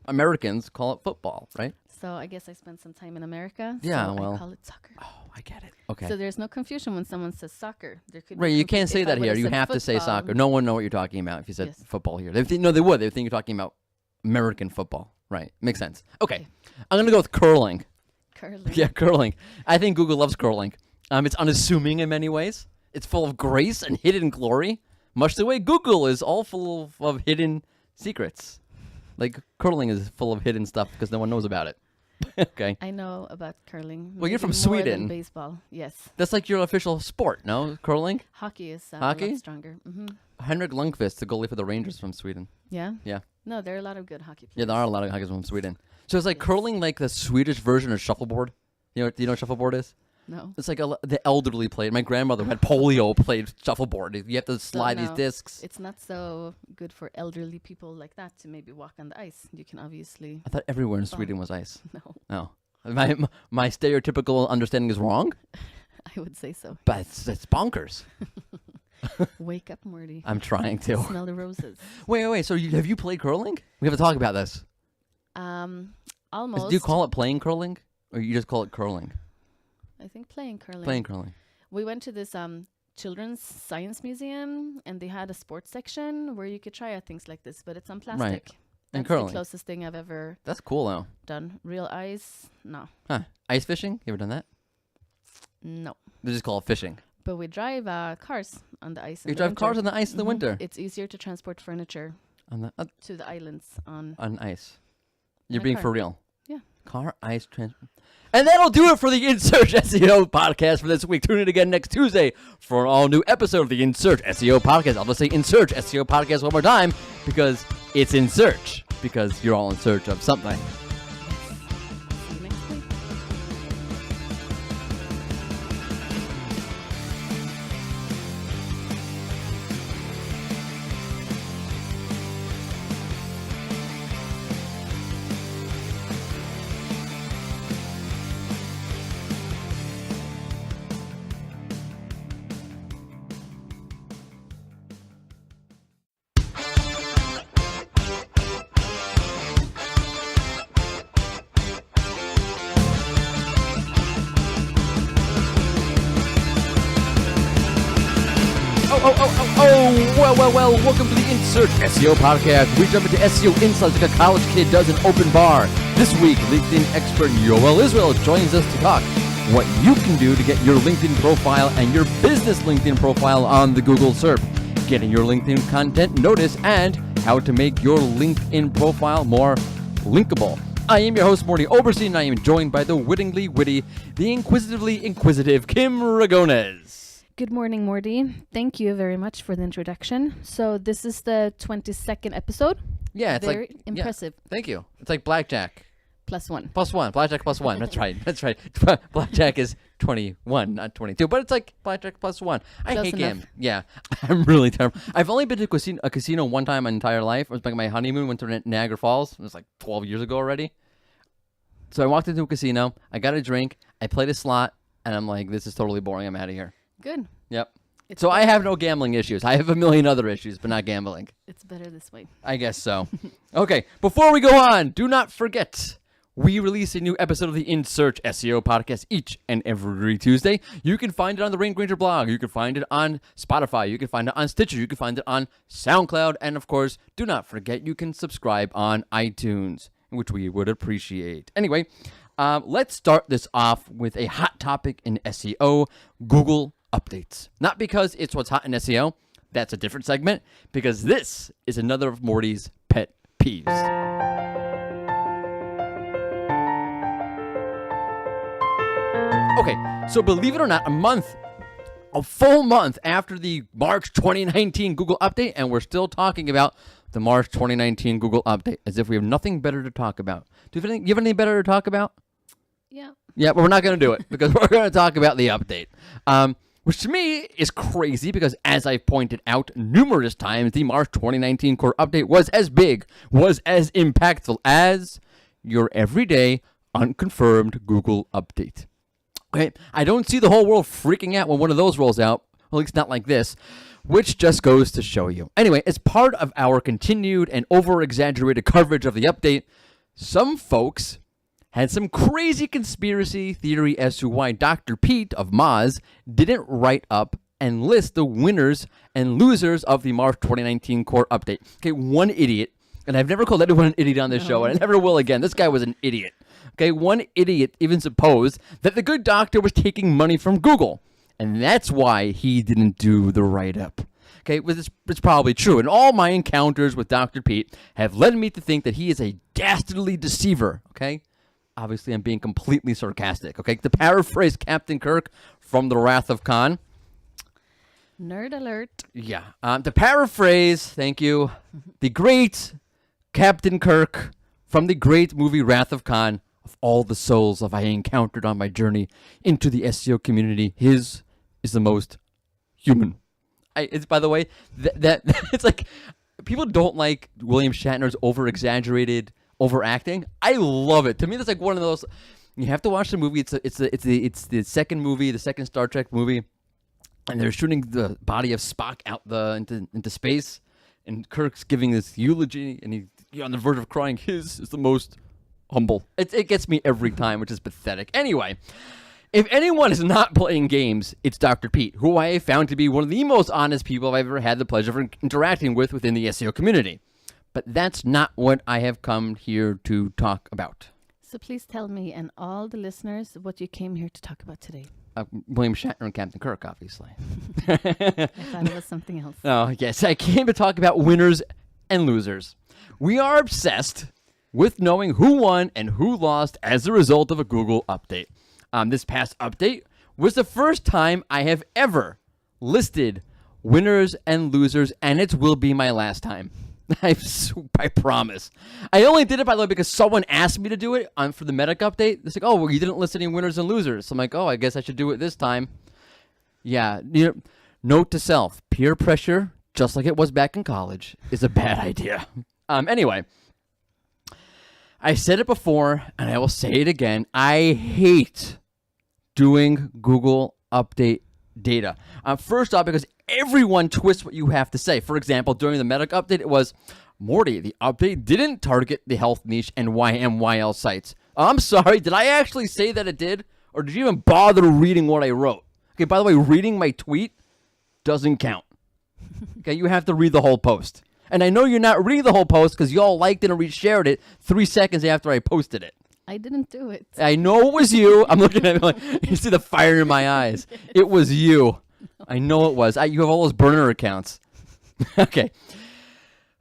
Americans call it football, right? So I guess I spent some time in America. Yeah, so well. I call it soccer. Oh, I get it. Okay. So there's no confusion when someone says soccer. There could be Right, you can't confu- say if I that here. would've You said have to say football, soccer. No one know what you're talking about if you said Yes. football here. No, they would. They think you're talking about American football. Right. Makes sense. Okay. I'm going to go with curling. Curling. Yeah, curling. I think Google loves curling. It's unassuming in many ways. It's full of grace and hidden glory, much the way Google is all full of hidden secrets. Like curling is full of hidden stuff because no one knows about it. Okay. I know about curling. Well, you're maybe from more than Sweden. baseball. Yes. That's like your official sport, no? Curling? Hockey is a Hockey? lot stronger. Henrik Lundqvist, the goalie for the Rangers from Sweden. Yeah. Yeah. No, there are a lot of good hockey Yeah, players. there are a lot of hockeyers from Sweden. So it's like Yes. curling like the Swedish version of shuffleboard. Do you know what shuffleboard is? No. It's like the elderly played. My grandmother who had polio played shuffleboard. You have to slide these no. discs. It's not so good for elderly people like that to maybe walk on the ice. You can obviously I thought everywhere in Sweden was ice. no. No. My stereotypical understanding is wrong, I would say so. but it's bonkers. Wake up, Morty. I'm trying to. Smell the roses. Wait. So have you played curling? We have to talk about this. Almost. Do you call it playing curling? Or you just call it curling? I think playing curling. Playing curling. We went to this children's science museum, and they had a sports section where you could try out things like this, but it's on plastic. Right. And That's curling. the closest thing I've ever That's cool though. done. Real ice? No. Huh. Ice fishing? You ever done that? No. They just call it fishing. But we drive cars on the ice. You drive cars on the ice in the winter. It's easier to transport furniture to the islands on ice. You're a being car. for real. Yeah. Car ice transport. And that'll do it for the InSearch SEO podcast for this week. Tune in again next Tuesday for an all-new episode of the InSearch SEO podcast. I'll just say InSearch SEO podcast one more time because it's in search. Because you're all in search of something. See you next week. Well, welcome to the InSearch SEO podcast. We jump into SEO insights like a college kid does an open bar. This week, LinkedIn expert Yoel Israel joins us to talk what you can do to get your LinkedIn profile and your business LinkedIn profile on the Google SERP, getting your LinkedIn content noticed, and how to make your LinkedIn profile more linkable. I am your host, Morty Oberstein, and I am joined by the wittingly witty, the inquisitively inquisitive Kim Ragones. Good morning, Morty. Thank you very much for the introduction. So this is the 22nd episode. Yeah, it's Very like impressive. Yeah, thank you. It's like blackjack. +1. +1. Blackjack +1. That's right. That's right. Blackjack is 21, not 22. But it's like blackjack +1. I Close hate enough. game. Yeah, I'm really terrible. I've only been to a casino one time my entire life. It was like my honeymoon. Went to Niagara Falls. It was like 12 years ago already. So I walked into a casino. I got a drink. I played a slot. And I'm like, this is totally boring. I'm out of here. Good. Yep. It's So I better- have no gambling issues. I have a million other issues, but not gambling. It's better this way. I guess so. Okay, before we go on, do not forget, we release a new episode of the InSearch SEO podcast each and every Tuesday. You can find it on the Rank Ranger blog. You can find it on Spotify. You can find it on Stitcher. You can find it on SoundCloud. And of course, do not forget, you can subscribe on iTunes, which we would appreciate. Anyway, let's start this off with a hot topic in SEO, Google updates. Not because it's what's hot in SEO. That's a different segment, because this is another of Morty's pet peeves. Okay, so believe it or not, a full month after the March 2019 Google update, and we're still talking about the March 2019 Google update, as if we have nothing better to talk about. Do you have anything better to talk about? Yeah. Yeah, but we're not going to do it, because we're going to talk about the update. Which to me is crazy because, as I've pointed out numerous times, the March 2019 core update was as big, was as impactful as your everyday unconfirmed Google update. Okay, I don't see the whole world freaking out when one of those rolls out, at least not like this, which just goes to show you. Anyway, as part of our continued and over-exaggerated coverage of the update, some folks had some crazy conspiracy theory as to why Dr. Pete of Moz didn't write up and list the winners and losers of the March 2019 core update. Okay, one idiot, and I've never called anyone an idiot on this show, and I never will again. This guy was an idiot. Okay, one idiot even supposed that the good doctor was taking money from Google, and that's why he didn't do the write-up. Okay, it's probably true, and all my encounters with Dr. Pete have led me to think that he is a dastardly deceiver, okay? Obviously, I'm being completely sarcastic, okay? To paraphrase Captain Kirk from The Wrath of Khan. Nerd alert. Yeah. To paraphrase, thank you, the great Captain Kirk from the great movie Wrath of Khan, of all the souls I encountered on my journey into the SEO community, his is the most human. It's, by the way, that it's like people don't like William Shatner's over-exaggerated overacting. I love it. To me, that's like one of those. You have to watch the movie. It's the second movie, the second Star Trek movie. And they're shooting the body of Spock out into space, and Kirk's giving this eulogy, and he's on the verge of crying. His is the most humble. It gets me every time, which is pathetic. Anyway, if anyone is not playing games, it's Dr. Pete, who I have found to be one of the most honest people I've ever had the pleasure of interacting with within the SEO community. But that's not what I have come here to talk about. So please tell me and all the listeners what you came here to talk about today. William Shatner and Captain Kirk, obviously. I thought it was something else. Oh, yes. I came to talk about winners and losers. We are obsessed with knowing who won and who lost as a result of a Google update. This past update was the first time I have ever listed winners and losers, and it will be my last time. I promise. I only did it, by the way, because someone asked me to do it for the Medic update. It's like, oh, well, you didn't list any winners and losers. So I'm like, oh, I guess I should do it this time. Yeah. Note to self, peer pressure, just like it was back in college, is a bad idea. Anyway, I said it before, and I will say it again. I hate doing Google update data. First off, because everyone twists what you have to say. For example, during the Medic update, it was, Morty, the update didn't target the health niche and YMYL sites. I'm sorry, did I actually say that it did? Or did you even bother reading what I wrote? Okay, by the way, reading my tweet doesn't count. Okay, you have to read the whole post. And I know you're not reading the whole post because y'all liked it and reshared it 3 seconds after I posted it. I didn't do it. I know it was you. I'm looking at it like, you see the fire in my eyes. It was you. I know it was. You have all those burner accounts. Okay.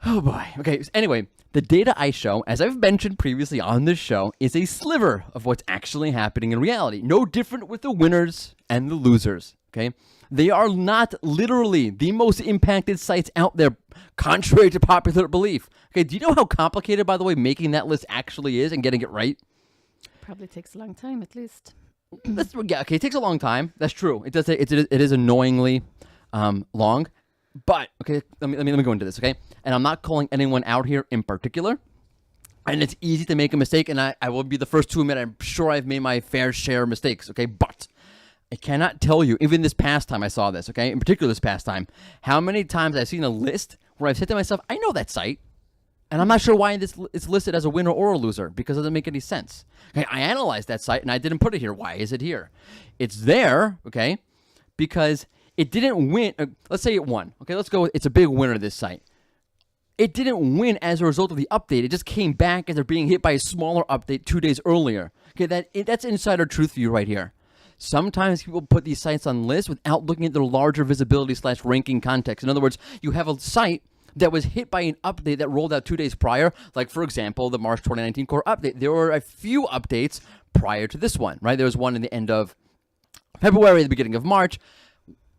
Oh, boy. Okay. Anyway, the data I show, as I've mentioned previously on this show, is a sliver of what's actually happening in reality. No different with the winners and the losers. Okay. They are not literally the most impacted sites out there, contrary to popular belief. Okay. Do you know how complicated, by the way, making that list actually is and getting it right? Probably takes a long time, at least. Yeah, okay, it takes a long time. That's true. It does. It is annoyingly long. But okay, let me go into this. Okay, and I'm not calling anyone out here in particular. And it's easy to make a mistake, and I will be the first to admit I'm sure I've made my fair share of mistakes. Okay, but I cannot tell you, even this past time I saw this. Okay, in particular this past time, how many times I've seen a list where I've said to myself, I know that site. And I'm not sure why it's listed as a winner or a loser, because it doesn't make any sense. Okay, I analyzed that site, and I didn't put it here. Why is it here? It's there, okay, because it didn't win. Let's say it won. Okay, let's go. It's a big winner, this site. It didn't win as a result of the update. It just came back as they're being hit by a smaller update 2 days earlier. Okay, that's insider truth for you right here. Sometimes people put these sites on lists without looking at their larger visibility / ranking context. In other words, you have a site that was hit by an update that rolled out 2 days prior, like, for example, the March 2019 core update. There were a few updates prior to this one, right? There was one in the end of February, the beginning of March.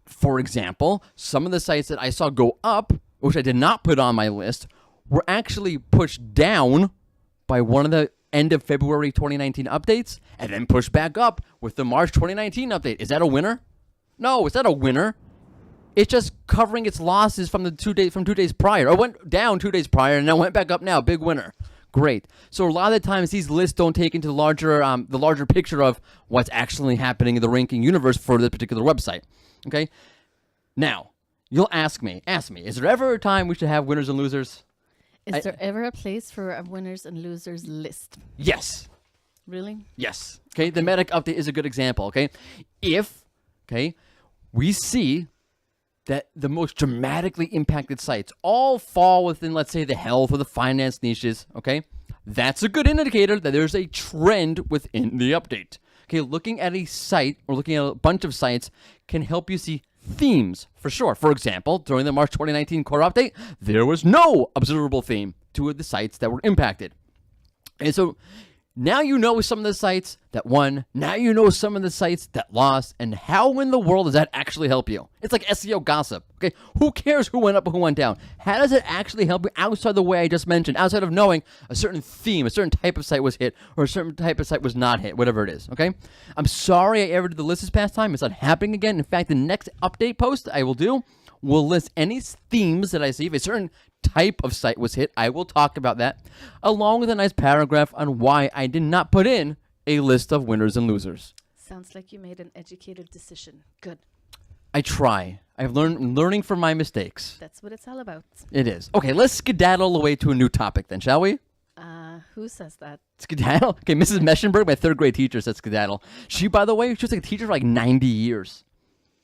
For example, some of the sites that I saw go up, which I did not put on my list, were actually pushed down by one of the end of February 2019 updates, and then pushed back up with the March 2019 update. Is that a winner? No, it's not a winner. It's just covering its losses from 2 days prior. It went down 2 days prior and then went back up now. Big winner. Great. So a lot of the times these lists don't take into the larger picture of what's actually happening in the ranking universe for the particular website. Okay. Now you'll ask me, is there ever a time we should have winners and losers? Is there ever a place for a winners and losers list? Yes. Really? Yes. Okay. The medic update is a good example. Okay. If, we see that the most dramatically impacted sites all fall within, let's say, the health or the finance niches, okay, that's a good indicator that there's a trend within the update. Okay, looking at a site or looking at a bunch of sites can help you see themes for sure. For example, during the March 2019 core update, there was no observable theme to the sites that were impacted. And so now you know some of the sites that won. Now you know some of the sites that lost. And how in the world does that actually help you? It's like SEO gossip. Okay, who cares who went up and who went down? How does it actually help you outside the way I just mentioned? Outside of knowing a certain theme, a certain type of site was hit, or a certain type of site was not hit, whatever it is. Okay, I'm sorry I ever did the list this past time. It's not happening again. In fact, the next update post I will do will list any themes that I see. If a certain type of site was hit, I will talk about that, along with a nice paragraph on why I did not put in a list of winners and losers. Sounds like you made an educated decision. Good. I try. I've learning from my mistakes. That's what it's all about. It is. Okay, let's skedaddle away to a new topic then, shall we? Who says that? Skedaddle? Okay, Mrs. Meschenberg, my third grade teacher, said skedaddle. She, by the way, she was like a teacher for like 90 years.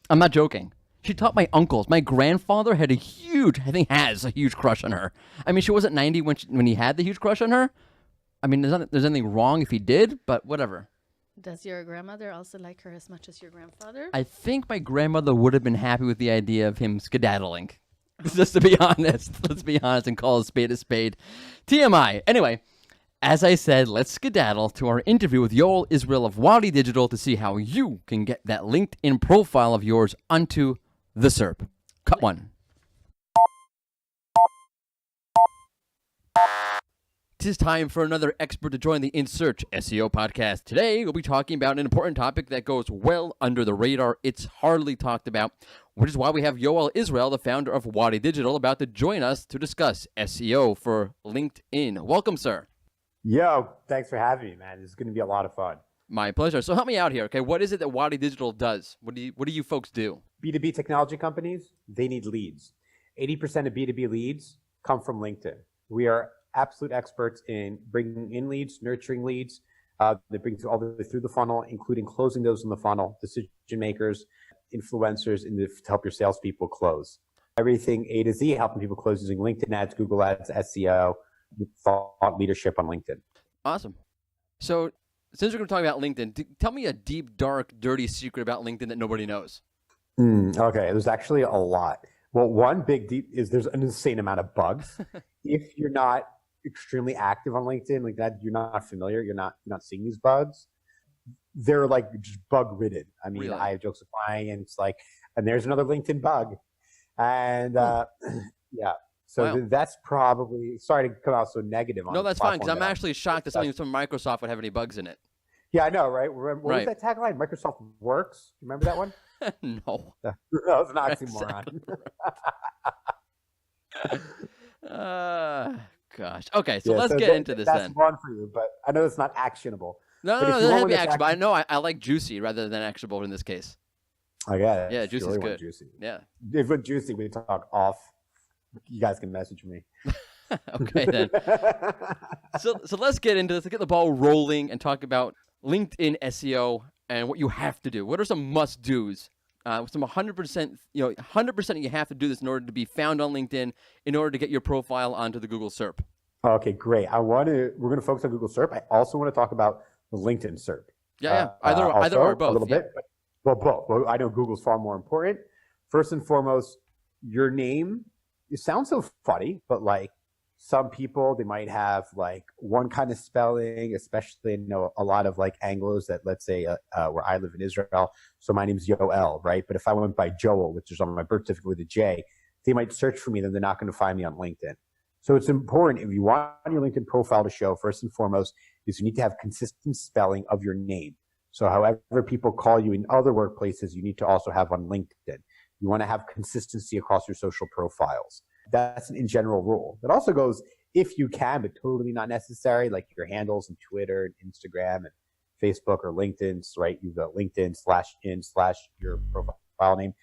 I'm not joking. She taught my uncles. My grandfather had a huge, I think has a huge crush on her. I mean, she wasn't 90 when he had the huge crush on her. I mean, there's anything wrong if he did, but whatever. Does your grandmother also like her as much as your grandfather? I think my grandmother would have been happy with the idea of him skedaddling. Just to be honest. Let's be honest and call a spade a spade. TMI. Anyway, as I said, let's skedaddle to our interview with Yoel Israel of Wadi Digital to see how you can get that LinkedIn profile of yours onto the SERP. Cut one. It is time for another expert to join the In Search SEO podcast. Today, we'll be talking about an important topic that goes well under the radar. It's hardly talked about, which is why we have Yoel Israel, the founder of Wadi Digital, about to join us to discuss SEO for LinkedIn. Welcome, sir. Yo, thanks for having me, man. This is going to be a lot of fun. My pleasure. So help me out here, okay? What is it that Wadi Digital does? What do you folks do? B2B technology companies, they need leads. 80% of B2B leads come from LinkedIn. We are absolute experts in bringing in leads, nurturing leads, that brings you all the way through the funnel, including closing those in the funnel, decision makers, influencers, and to help your salespeople close. Everything A to Z, helping people close using LinkedIn ads, Google ads, SEO, thought leadership on LinkedIn. Awesome. So since we're going to talk about LinkedIn, tell me a deep, dark, dirty secret about LinkedIn that nobody knows. Okay, there's actually a lot. Well, one big deep is there's an insane amount of bugs. If you're not extremely active on LinkedIn, like that, you're not familiar, you're not seeing these bugs. They're like just bug ridden. I mean, Really? I have jokes with clients like, and there's another LinkedIn bug, and yeah. So Wow. that's probably, sorry to come out so negative on No, the that's fine, because platform I'm that actually shocked that something from Microsoft would have any bugs in it. Yeah, I know, right? What Right. was that tagline? Microsoft Works. Remember that one? No. That was an oxymoron. Gosh. Okay, so Yeah, let's so get into this that's then. one for you, but I know it's not actionable. No, but no, if no, you that want has to one be that's actionable. I know I like juicy rather than actionable in this case. Oh yeah, Yeah, if you juicy's really want good. Juicy. Yeah. If we're juicy, we talk off. You guys can message me. Okay, then. So let's get into this. Let's get the ball rolling and talk about LinkedIn SEO and what you have to do. What are some must-dos? Some 100%, 100% you have to do this in order to be found on LinkedIn, in order to get your profile onto the Google SERP. Okay, great. We're going to focus on Google SERP. I also want to talk about the LinkedIn SERP. Yeah. Either Also, or both. A little Yeah. bit. Well, both. Well, I know Google's far more important. First and foremost, your name. It sounds so funny, but like some people, they might have like one kind of spelling, especially a lot of like Anglos that, let's say, where I live in Israel. So my name's Yoel, right? But if I went by Joel, which is on my birth certificate with a J, they might search for me, then they're not going to find me on LinkedIn. So it's important, if you want your LinkedIn profile to show, first and foremost, is you need to have consistent spelling of your name. So however people call you in other workplaces, you need to also have on LinkedIn. You want to have consistency across your social profiles. That's an in general rule. That also goes, if you can, but totally not necessary, like your handles in Twitter and Instagram and Facebook or LinkedIn, right? You've got LinkedIn/in/your profile name.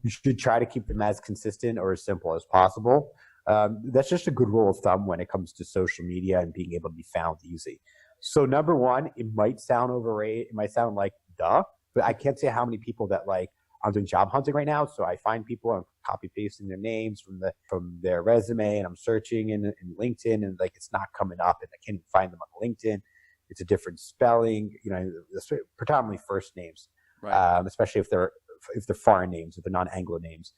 You should try to keep them as consistent or as simple as possible. That's just a good rule of thumb when it comes to social media and being able to be found easy. So number one, it might sound overrated. It might sound like duh, but I can't say how many people that like I'm doing job hunting right now. So I find people, I'm copy pasting their names from their resume, and I'm searching in LinkedIn, and like it's not coming up, and I can't even find them on LinkedIn. It's a different spelling, predominantly first names, Right. especially if they're foreign names, if they're non-Anglo names.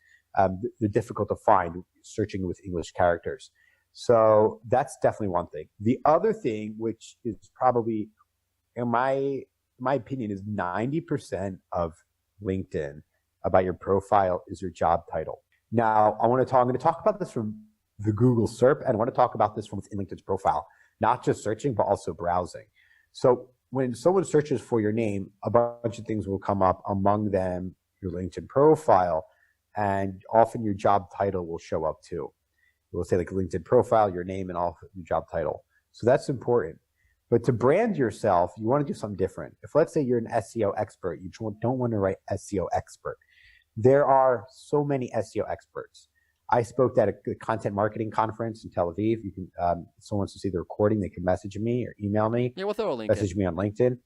They're difficult to find searching with English characters. So that's definitely one thing. The other thing, which is probably, in my opinion, is 90% of LinkedIn about your profile is your job title. Now, I'm going to talk about this from the Google SERP, and I want to talk about this from within LinkedIn's profile, not just searching, but also browsing. So when someone searches for your name, a bunch of things will come up, among them your LinkedIn profile, and often your job title will show up too. It will say like LinkedIn profile, your name, and all your job title. So that's important. But to brand yourself, you want to do something different. If let's say you're an SEO expert, you don't want to write SEO expert. There are so many SEO experts. I spoke at a content marketing conference in Tel Aviv. You can, if someone wants to see the recording, they can message me or email me. Yeah, we'll throw a link. Message me on LinkedIn.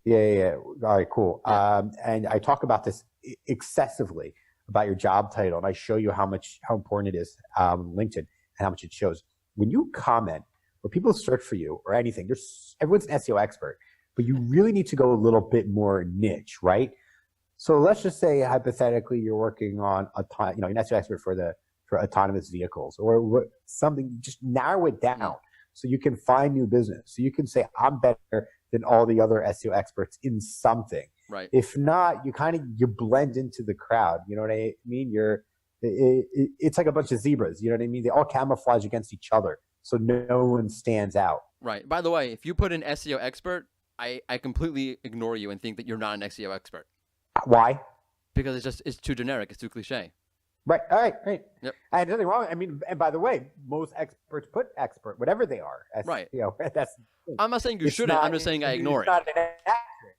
Yeah. All right, cool. Yeah. And I talk about this excessively about your job title, and I show you how important it is on LinkedIn and how much it shows. When you comment or people search for you or anything, everyone's an SEO expert, but you really need to go a little bit more niche, right? So let's just say hypothetically you're working on you're an SEO expert for autonomous vehicles or something. Just narrow it down so you can find new business. So you can say I'm better than all the other SEO experts in something. Right. If not, you blend into the crowd. You know what I mean? It's like a bunch of zebras. You know what I mean? They all camouflage against each other, so no one stands out. Right. By the way, if you put in SEO expert, I completely ignore you and think that you're not an SEO expert. Why? Because it's too generic. It's too cliche. Right. All right. Right. Yep. And nothing wrong. I mean, and by the way, most experts put expert, whatever they are. Right. That's. I'm not saying you shouldn't. I'm just saying I ignore it. Not an accurate.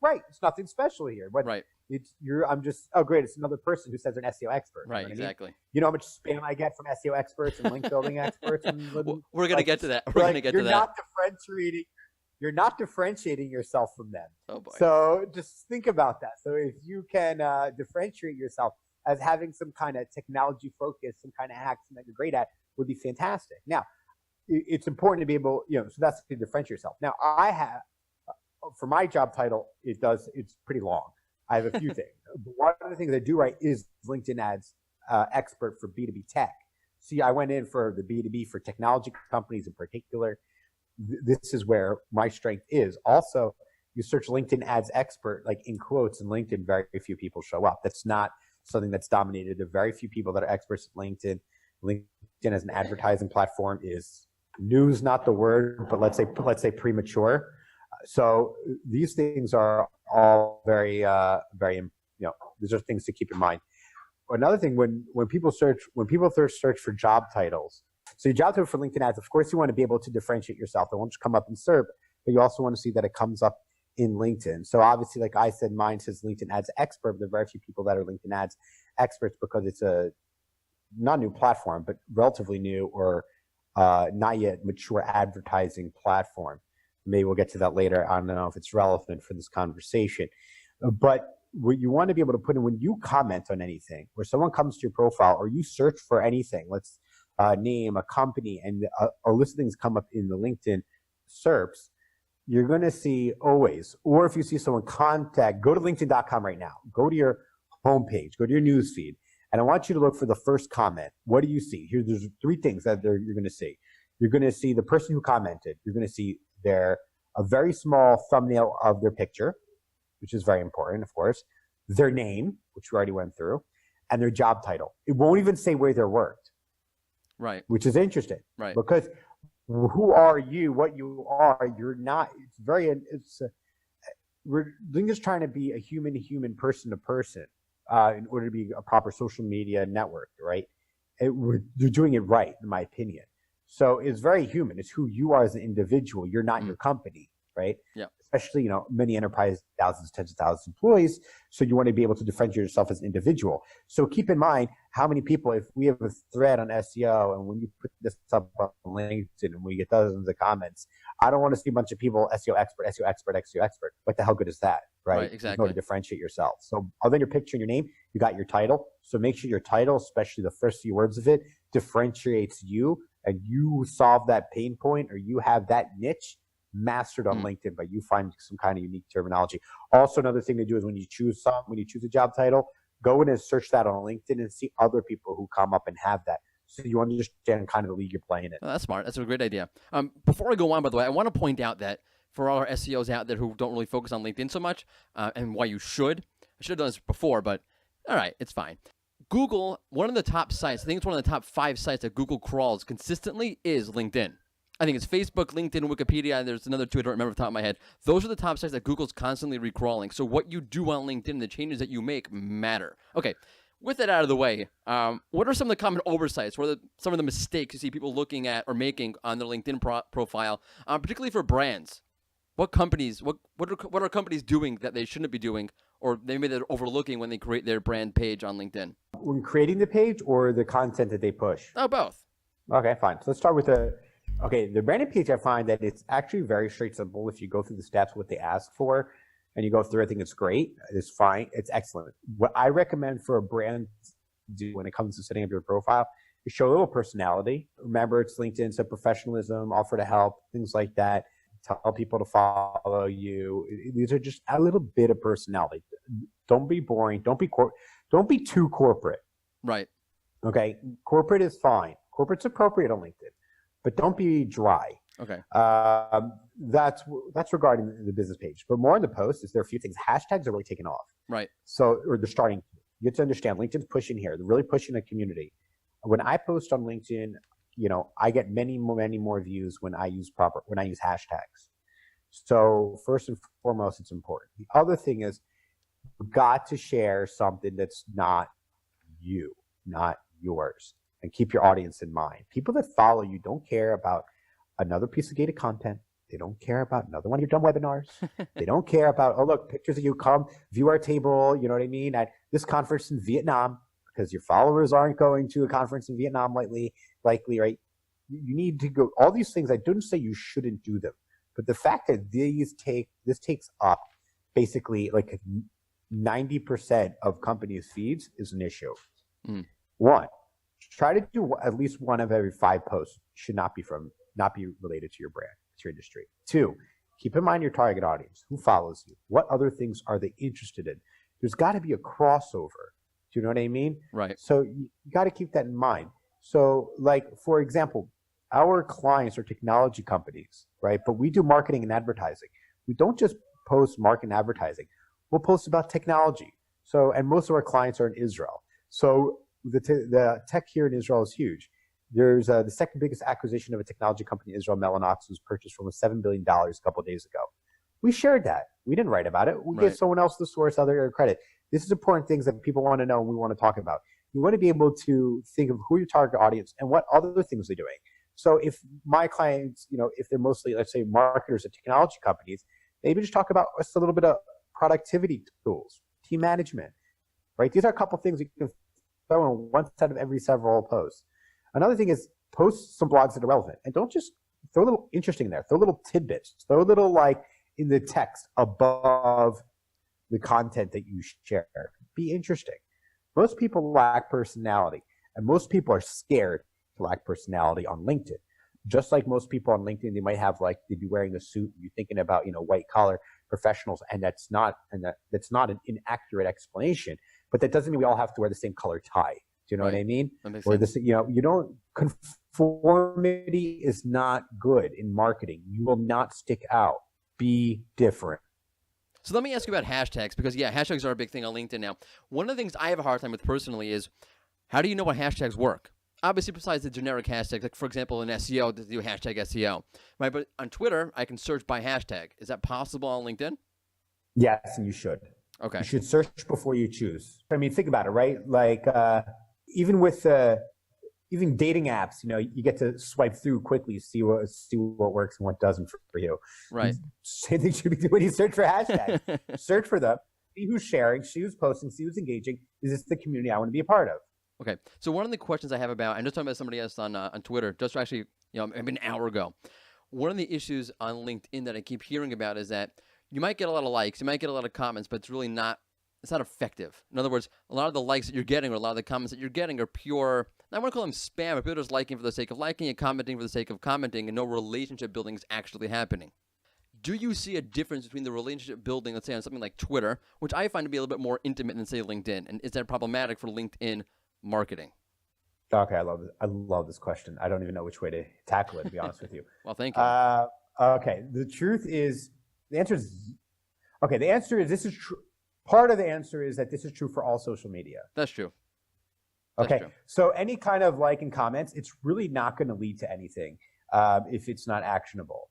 Right. It's nothing special here. But right. I'm just. Oh, great! It's another person who says they're an SEO expert. Right. You know Exactly. I mean? You know how much spam I get from SEO experts and link building experts. We're gonna get to that. We're gonna get to that. You're not differentiating yourself from them. Oh boy. So just think about that. So if you can differentiate yourself as having some kind of technology focus, some kind of hack, something that you're great at, would be fantastic. Now, it's important to be able, so that's to differentiate yourself. Now, I have, for my job title, it's pretty long. I have a few things. One of the things I do write is LinkedIn ads expert for B2B tech. See, I went in for the B2B for technology companies in particular. This is where my strength is. Also, you search LinkedIn ads expert, like in quotes, in LinkedIn, very few people show up. That's not something that's dominated. There are very few people that are experts at LinkedIn. LinkedIn as an advertising platform is news, not the word, but let's say premature. So these things are all very, these are things to keep in mind. Another thing, when people search for job titles, so your job title for LinkedIn ads, of course, you want to be able to differentiate yourself. It won't just come up in SERP, but you also want to see that it comes up in LinkedIn. So obviously, like I said, mine says LinkedIn ads expert, but there are very few people that are LinkedIn ads experts because it's a not new platform, but relatively new or not yet mature advertising platform. Maybe we'll get to that later. I don't know if it's relevant for this conversation, but what you want to be able to put in when you comment on anything, or someone comes to your profile, or you search for anything, let's name a company, and a list of things come up in the LinkedIn SERPs, you're going to see always, or if you see someone go to linkedin.com right now, go to your homepage, go to your newsfeed, and I want you to look for the first comment. What do you see? There's three things that you're going to see. You're going to see the person who commented. You're going to see a very small thumbnail of their picture, which is very important, of course, their name, which we already went through, and their job title. It won't even say where they worked. Right. Which is interesting. Right. Because who are you, what you are, you're not, we're just trying to be a human to human, person to person, in order to be a proper social media network, right? You're doing it right, in my opinion. So it's very human. It's who you are as an individual. You're not your company, right? Yeah. especially, many enterprise, thousands, tens of thousands of employees. So you want to be able to differentiate yourself as an individual. So keep in mind how many people, if we have a thread on SEO and when you put this up on LinkedIn and we get dozens of comments, I don't want to see a bunch of people, SEO expert, SEO expert, SEO expert. What the hell good is that, right? Exactly. You know, to differentiate yourself. So other than your picture and your name, you got your title. So make sure your title, especially the first few words of it, differentiates you, and you solve that pain point, or you have that niche mastered on LinkedIn, but you find some kind of unique terminology. Also, another thing to do is when you choose a job title, go in and search that on LinkedIn and see other people who come up and have that, so you understand kind of the league you're playing in. Oh, that's smart. That's a great idea. Before I go on, by the way, I want to point out that for all our SEOs out there who don't really focus on LinkedIn so much, and why you should, I should have done this before, but all right, it's fine. Google, one of the top sites, I think it's one of the top 5 sites that Google crawls consistently is LinkedIn. I think it's Facebook, LinkedIn, Wikipedia, and there's another two I don't remember off the top of my head. Those are the top sites that Google's constantly recrawling. So what you do on LinkedIn, the changes that you make matter. Okay, with that out of the way, what are some of the common oversights? What are some of the mistakes you see people looking at or making on their LinkedIn profile, particularly for brands? What are companies doing that they shouldn't be doing, or maybe they're overlooking when they create their brand page on LinkedIn? When creating the page or the content that they push? Oh, both. Okay, fine. So let's start with the branded page. I find that it's actually very straight simple. If you go through the steps, what they ask for, and you go through, I think it's great. It's fine. It's excellent. What I recommend for a brand to do when it comes to setting up your profile is show a little personality. Remember, it's LinkedIn, so professionalism, offer to help, things like that. Tell people to follow you. These are just a little bit of personality. Don't be boring. Don't be too corporate. Right. Okay. Corporate is fine. Corporate's appropriate on LinkedIn, but don't be dry. Okay. That's regarding the business page. But more on the post is there are a few things. Hashtags are really taking off. Right. So, or they're starting. You have to understand LinkedIn's pushing here. They're really pushing a community. When I post on LinkedIn, I get many more views when I use hashtags. So first and foremost, it's important. The other thing is you've got to share something that's not you, not yours, and keep your audience in mind. People that follow you don't care about another piece of gated content. They don't care about another one of your dumb webinars. They don't care about, oh, look, pictures of you, come view our table, you know what I mean, at this conference in Vietnam, because your followers aren't going to a conference in Vietnam likely, right? You need to go, all these things, I don't say you shouldn't do them, but the fact that this takes up basically like 90% of companies' feeds is an issue. One, try to do at least one of every 5 posts should not be related to your brand, to your industry. 2, keep in mind your target audience, who follows you, what other things are they interested in. There's got to be a crossover. Do you know what I mean? Right. So you got to keep that in mind. So like, for example, our clients are technology companies, right? But we do marketing and advertising. We don't just post marketing and advertising. We'll post about technology. So, and most of our clients are in Israel. So the tech here in Israel is huge. There's the second biggest acquisition of a technology company in Israel, Mellanox, was purchased for $7 billion a couple of days ago. We shared that. We didn't write about it. We gave someone else the source, other credit. This is important things that people want to know and we want to talk about. You want to be able to think of who your target audience and what other things they're doing. So if my clients, if they're mostly, let's say, marketers at technology companies, maybe just talk about just a little bit of productivity tools, team management, right? These are a couple things you can throw in one set of every several posts. Another thing is post some blogs that are relevant, and don't just throw a little interesting in there. Throw little tidbits. Throw a little like in the text above the content that you share. Be interesting. Most people lack personality, and most people are scared to lack personality on LinkedIn. Just like most people on LinkedIn, they might have they'd be wearing a suit. You're thinking about white collar professionals, and that's not an inaccurate explanation. But that doesn't mean we all have to wear the same color tie. Do you know what I mean? Or this, you don't. Conformity is not good in marketing. You will not stick out. Be different. So let me ask you about hashtags, because hashtags are a big thing on LinkedIn now. One of the things I have a hard time with personally is, how do you know what hashtags work? Obviously, besides the generic hashtags, like for example in SEO, to do hashtag SEO, right? But on Twitter, I can search by hashtag. Is that possible on LinkedIn? Yes, and you should. Okay. You should search before you choose. I mean, think about it, right? Like even with even dating apps, you get to swipe through quickly, see what works and what doesn't for you. Right. Same thing should be doing when you search for hashtags. Search for them, see who's sharing, see who's posting, see who's engaging. Is this the community I want to be a part of? Okay. So one of the questions I have about, I'm just talking about somebody else on Twitter, just actually, maybe an hour ago. One of the issues on LinkedIn that I keep hearing about is that you might get a lot of likes, you might get a lot of comments, but it's not effective. In other words, a lot of the likes that you're getting or a lot of the comments that you're getting are pure, I want to call them spam, but people are just liking for the sake of liking and commenting for the sake of commenting, and no relationship building is actually happening. Do you see a difference between the relationship building, let's say on something like Twitter, which I find to be a little bit more intimate than, say, LinkedIn, and is that problematic for LinkedIn marketing? Okay, I love this question. I don't even know which way to tackle it, to be honest with you. Well, thank you. Okay, the answer is this is true. Part of the answer is that this is true for all social media. That's true. Okay, so any kind of like and comments, it's really not going to lead to anything if it's not actionable.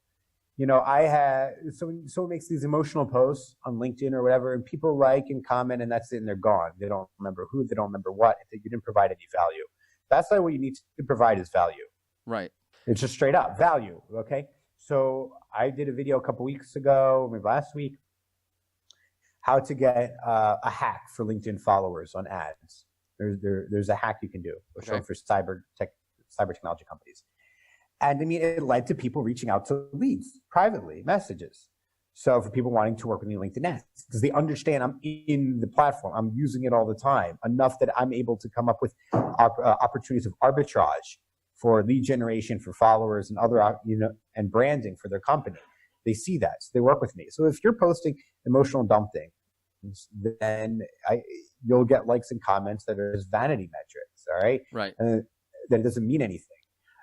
Someone makes these emotional posts on LinkedIn or whatever, and people like and comment, and that's it, and they're gone. They don't remember who, they don't remember what. You didn't provide any value. That's not what you need to provide is value. Right. It's just straight up value. Okay. So I did a video a couple weeks ago, maybe last week, how to get a hack for LinkedIn followers on ads. There's a hack you can do for cyber technology companies. And I mean, it led to people reaching out to leads privately, messages. So for people wanting to work with me on LinkedIn ads, because they understand I'm in the platform, I'm using it all the time, enough that I'm able to come up with opportunities of arbitrage for lead generation, for followers, and other, and branding for their company. They see that, so they work with me. So if you're posting emotional dumping, then you'll get likes and comments that are just vanity metrics. All right, right, that it doesn't mean anything.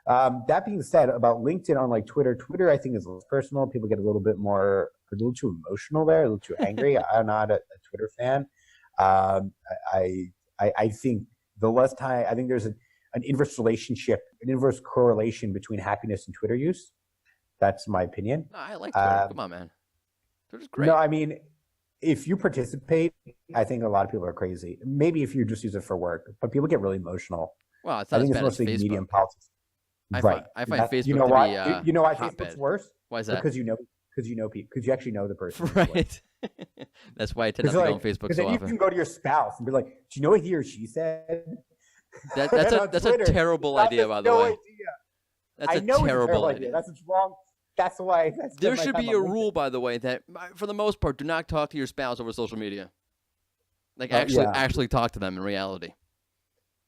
That being said, about LinkedIn, unlike Twitter, I think is less personal. People get a little too emotional there, a little too angry. I'm not a Twitter fan. I think the less time, I think there's an inverse relationship, an inverse correlation between happiness and Twitter use. That's my opinion. No, I like Twitter. Come on, man. Twitter's great. No, I mean, if you participate, I think a lot of people are crazy. Maybe if you just use it for work, but people get really emotional. Well, it's not I think as bad it's mostly as Facebook. media and politics. I Right. find Facebook you know to why? be You know why hotbed. Facebook's worse? Why is that? Because you know people, because you actually know the person. Right. That's why I tend not to go on Facebook Because so then you often. can go to your spouse and be like, "Do you know what he or she said?" That's a Twitter, terrible you have idea, by the no way. idea. That's I a know it's terrible idea. That's what's wrong. That's why I spend There my should time be a on LinkedIn. rule, by the way, that for the most part, do not talk to your spouse over social media. Like yeah. actually talk to them in reality.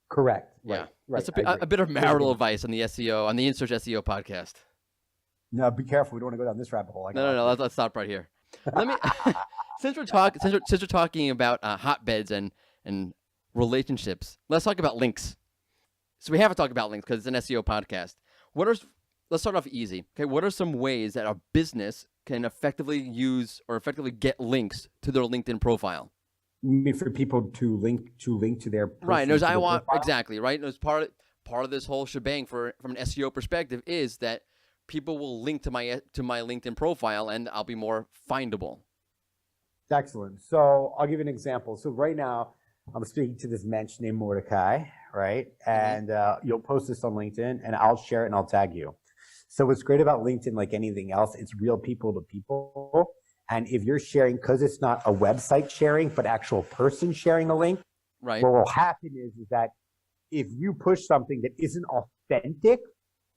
Correct. Yeah. Right. Right. That's a bit of marital advice on the SEO, on the In Search SEO podcast. No, be careful. We don't want to go down this rabbit hole. No. Let's stop right here. Let me, since we're talking about hotbeds and relationships, let's talk about links. So we have to talk about links because it's an SEO podcast. Let's start off easy. Okay, what are some ways that a business can effectively use or effectively get links to their LinkedIn profile? You mean for people to link to their Right. person, And to their profile? exactly right. And as part of this whole shebang from an SEO perspective is that people will link to my LinkedIn profile and I'll be more findable. Excellent. So I'll give you an example. So right now I'm speaking to this mensch named Mordecai, right? And you'll post this on LinkedIn and I'll share it and I'll tag you. So what's great about LinkedIn, like anything else, it's real people to people. And if you're sharing, because it's not a website sharing, but actual person sharing a link, Right. what will happen is that if you push something that isn't authentic,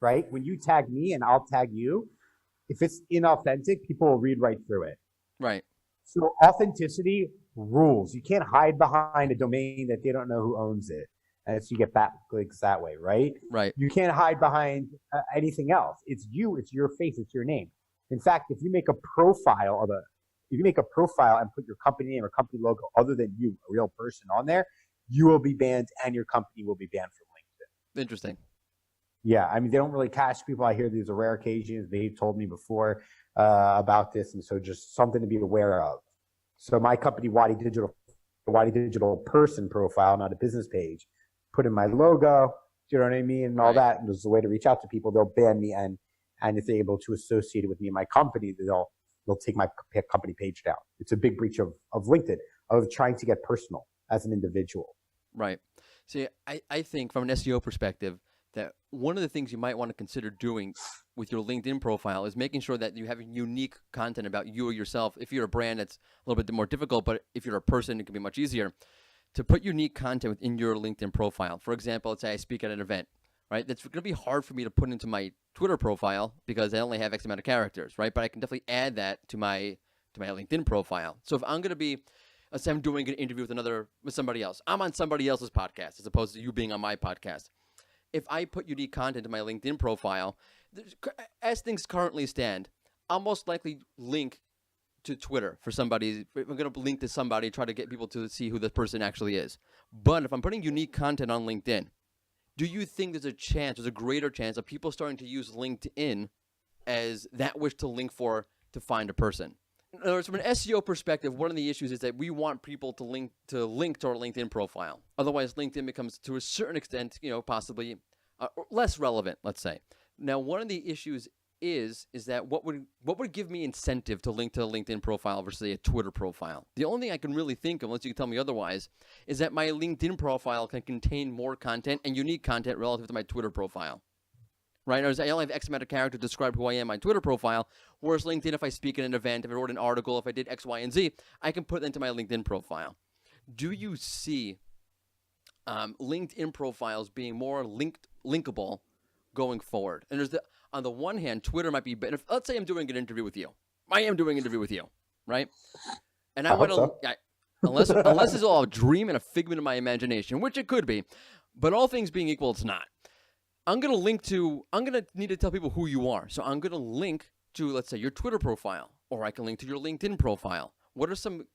right? When you tag me and I'll tag you, if it's inauthentic, people will read right through it. Right. So authenticity rules. You can't hide behind a domain that they don't know who owns it. And so you get backlinks that way, right? Right. You can't hide behind anything else. It's you, it's your face, it's your name. In fact, if you make a profile and put your company name or company logo other than you, a real person on there, you will be banned and your company will be banned from LinkedIn. Interesting. Yeah, I mean, they don't really catch people. I hear these are rare occasions. They've told me before about this, and so just something to be aware of. So my company, Wadi Digital person profile, not a business page, put in my logo, do you know what I mean, and all that, and there's a way to reach out to people. They'll ban me, and if they're able to associate it with me and my company, they'll take my company page down. It's a big breach of LinkedIn, of trying to get personal as an individual. Right. See, I think from an SEO perspective, that one of the things you might want to consider doing with your LinkedIn profile is making sure that you have unique content about you or yourself. If you're a brand, it's a little bit more difficult, but if you're a person, it can be much easier to put unique content within your LinkedIn profile. For example, let's say I speak at an event, right? That's going to be hard for me to put into my Twitter profile because I only have X amount of characters, right? But I can definitely add that to my LinkedIn profile. So if I'm going to be, let's say I'm doing an interview with somebody else. I'm on somebody else's podcast as opposed to you being on my podcast. If I put unique content in my LinkedIn profile, as things currently stand, I'll most likely link to Twitter for somebody. If I'm going to link to somebody, try to get people to see who the person actually is. But if I'm putting unique content on LinkedIn, do you think there's a greater chance of people starting to use LinkedIn as that which to link for to find a person? In other words, from an SEO perspective, one of the issues is that we want people to link to our LinkedIn profile. Otherwise, LinkedIn becomes, to a certain extent, possibly less relevant, let's say. Now, one of the issues is that what would give me incentive to link to a LinkedIn profile versus a Twitter profile? The only thing I can really think of, unless you can tell me otherwise, is that my LinkedIn profile can contain more content and unique content relative to my Twitter profile. Right? I only have X amount of characters to describe who I am on my Twitter profile, whereas LinkedIn, if I speak at an event, if I wrote an article, if I did X, Y, and Z, I can put that into my LinkedIn profile. Do you see LinkedIn profiles being more linkable going forward? And on the one hand, Twitter might be better. Let's say I'm doing an interview with you. I am doing an interview with you, right? And I want to, unless it's all a dream and a figment of my imagination, which it could be, but all things being equal, it's not. I'm going to need to tell people who you are. So I'm going to link to, let's say, your Twitter profile, or I can link to your LinkedIn profile.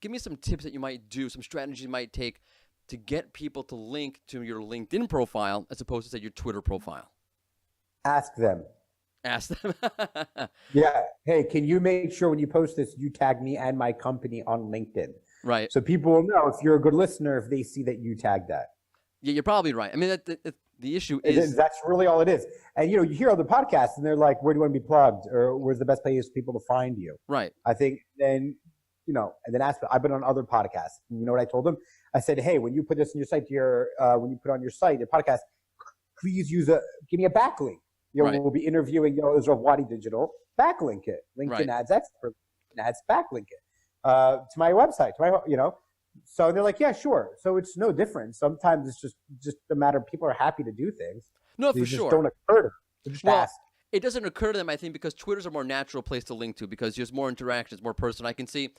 Give me some tips that you might do, some strategies you might take to get people to link to your LinkedIn profile as opposed to, say, your Twitter profile. Ask them. Yeah. Hey, can you make sure when you post this, you tag me and my company on LinkedIn? Right. So people will know if you're a good listener if they see that you tag that. Yeah, you're probably right. I mean, the issue is that's really all it is. And you hear other podcasts and they're like, where do you want to be plugged? Or where's the best place for people to find you? Right. I think then, and then I've been on other podcasts. And you know what I told them? I said, hey, when you put this on your site, when you put on your site, your podcast, please give me a backlink. Right. We'll be interviewing, Israel Wadi Digital, backlink it. LinkedIn ads expert, ads backlink it to my website, So they're like, yeah, sure. So it's no different. Sometimes it's just a matter of people are happy to do things. No, for sure. sure. Don't occur to them. They just ask. It doesn't occur to them, I think, because Twitter's a more natural place to link to because there's more interactions, more personal. I can see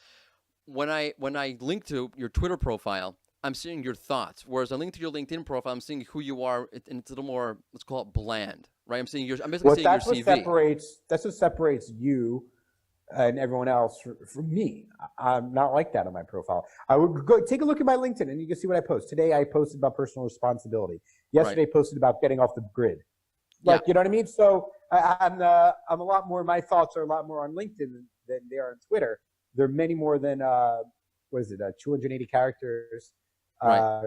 when I link to your Twitter profile, I'm seeing your thoughts. Whereas I link to your LinkedIn profile, I'm seeing who you are, and it's a little more, let's call it bland, right? I'm basically seeing your CV. That's what separates you and everyone else from me. I'm not like that on my profile. I would go take a look at my LinkedIn and you can see what I post. Today I posted about personal responsibility. Yesterday I posted about getting off the grid. You know what I mean? So I'm a lot more, my thoughts are a lot more on LinkedIn than they are on Twitter. They're many more than, 280 characters. Right.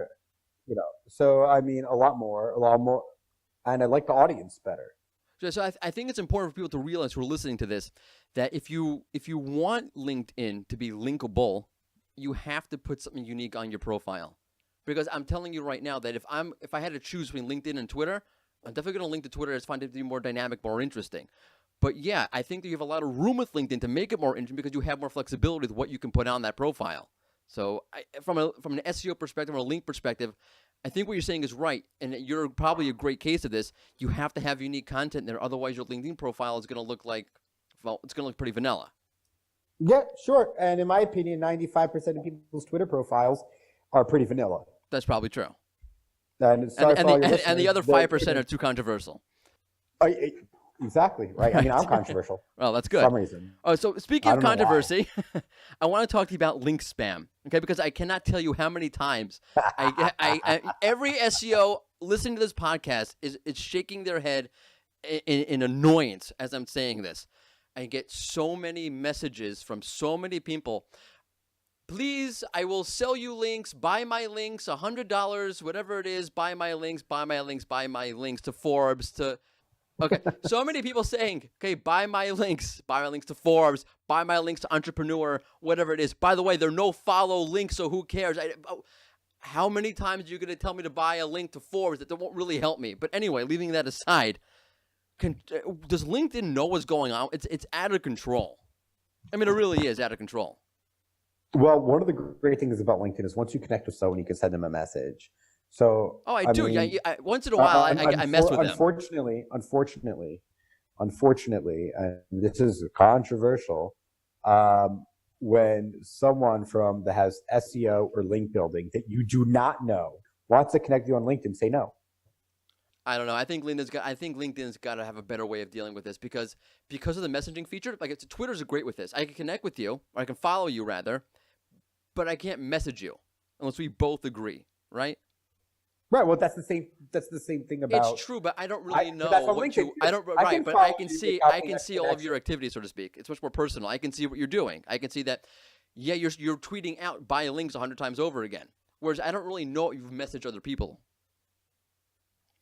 So I mean, a lot more, and I like the audience better. So I think it's important for people to realize who are listening to this that if you want LinkedIn to be linkable, you have to put something unique on your profile. Because I'm telling you right now that if I had to choose between LinkedIn and Twitter, I'm definitely going to link to Twitter. I just find it to be more dynamic, more interesting. But yeah, I think that you have a lot of room with LinkedIn to make it more interesting because you have more flexibility with what you can put on that profile. So from an SEO perspective or a link perspective, I think what you're saying is right, and you're probably a great case of this. You have to have unique content there, otherwise your LinkedIn profile is going to look it's going to look pretty vanilla. Yeah, sure. And in my opinion, 95% of people's Twitter profiles are pretty vanilla. That's probably true. And the other 5% are too controversial. Exactly, right? I mean, I'm controversial. Well, that's good. For some reason. Oh, so speaking of controversy, I want to talk to you about link spam, okay? Because I cannot tell you how many times every SEO listening to this podcast is shaking their head in annoyance as I'm saying this. I get so many messages from so many people. Please, I will sell you links. Buy my links, $100, whatever it is. Buy my links. Buy my links. Buy my links to Forbes to. Okay, so many people saying, okay, buy my links to Forbes, buy my links to Entrepreneur, whatever it is. By the way, there are no follow links, so who cares? how many times are you going to tell me to buy a link to Forbes that won't really help me? But anyway, leaving that aside, does LinkedIn know what's going on? It's out of control. I mean, it really is out of control. Well, one of the great things about LinkedIn is once you connect with someone, you can send them a message. So, I do. Mean, yeah, once in a while, I mess with them. Unfortunately, and this is controversial, when someone that has SEO or link building that you do not know wants to connect you on LinkedIn, say no. I don't know. I think LinkedIn's got to have a better way of dealing with this because of the messaging feature. Like Twitter's great with this. I can connect with you, or I can follow you rather, but I can't message you unless we both agree, right? Right. Well, that's the same thing about. It's true, but I don't really know what you. I don't. Right, but I can see all of your activities, so to speak. It's much more personal. I can see what you're doing. I can see that. Yeah, you're tweeting out buy links 100 times over again. Whereas I don't really know what you've messaged other people.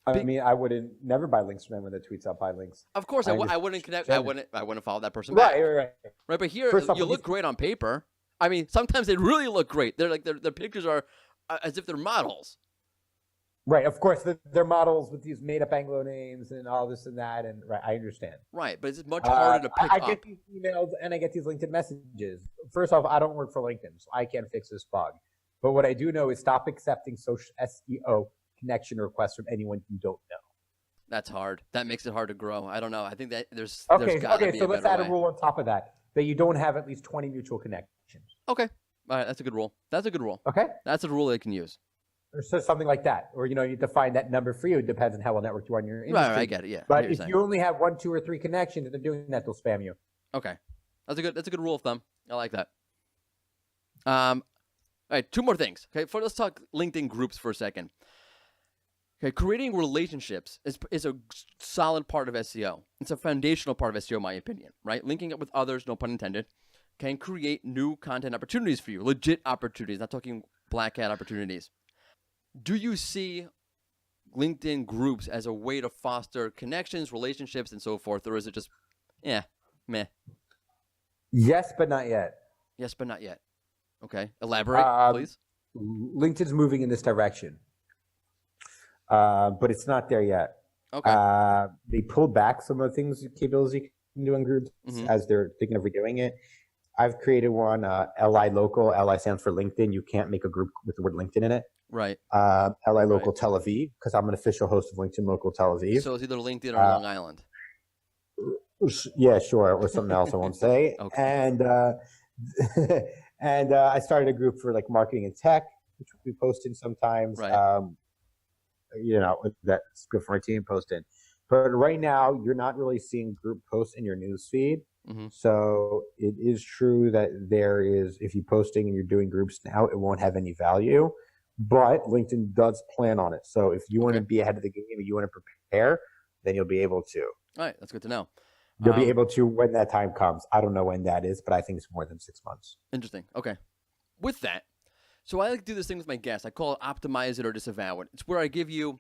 I mean, I wouldn't never buy links from anyone that tweets out buy links. Of course, I wouldn't connect. I wouldn't follow that person back. Right. But here, you look great on paper. I mean, sometimes they really look great. They're like their pictures are as if they're models. Right. Of course, they're models with these made-up Anglo names and all this and that. And right, I understand. Right, but it's much harder to pick up. I get these emails and I get these LinkedIn messages. First off, I don't work for LinkedIn, so I can't fix this bug. But what I do know is stop accepting social SEO connection requests from anyone you don't know. That's hard. That makes it hard to grow. I don't know. I think that there's okay. Be so let's add a rule on top of that you don't have at least 20 mutual connections. Okay, all right. That's a good rule. Okay, that's a rule they can use. Or so something like that, or you define that number for you. It depends on how well networked you are in your industry. Right, I get it. Yeah, but if you only have 1, 2, or 3 connections, and they're doing that, they'll spam you. Okay, that's a good rule of thumb. I like that. All right, 2 more things. Okay, let's talk LinkedIn groups for a second. Okay, creating relationships is a solid part of SEO. It's a foundational part of SEO, in my opinion, right? Linking up with others, no pun intended, can create new content opportunities for you, legit opportunities, not talking black hat opportunities. Do you see LinkedIn groups as a way to foster connections, relationships, and so forth, or is it just, meh? Yes, but not yet. Yes, but not yet. Okay, elaborate, please. LinkedIn's moving in this direction. But it's not there yet. Okay. They pulled back some of the things, capabilities you can do in groups as they're thinking of redoing it. I've created one, LI Local. LI stands for LinkedIn. You can't make a group with the word LinkedIn in it. Right. LI Local Tel Aviv, because I'm an official host of LinkedIn Local Tel Aviv. So it's either LinkedIn or Long Island. Yeah, sure, or something else I won't say. Okay. And I started a group for like marketing and tech, which we post in sometimes. Right. That's good for my team posting. But right now, you're not really seeing group posts in your news feed. Mm-hmm. So it is true that there is, if you're posting and you're doing groups now, it won't have any value. But LinkedIn does plan on it. So if you want to be ahead of the game and you want to prepare, then you'll be able to. All right, that's good to know. You'll be able to when that time comes. I don't know when that is, but I think it's more than 6 months. Interesting. Okay. With that, so I like to do this thing with my guests. I call it optimize it or disavow it. It's where I give you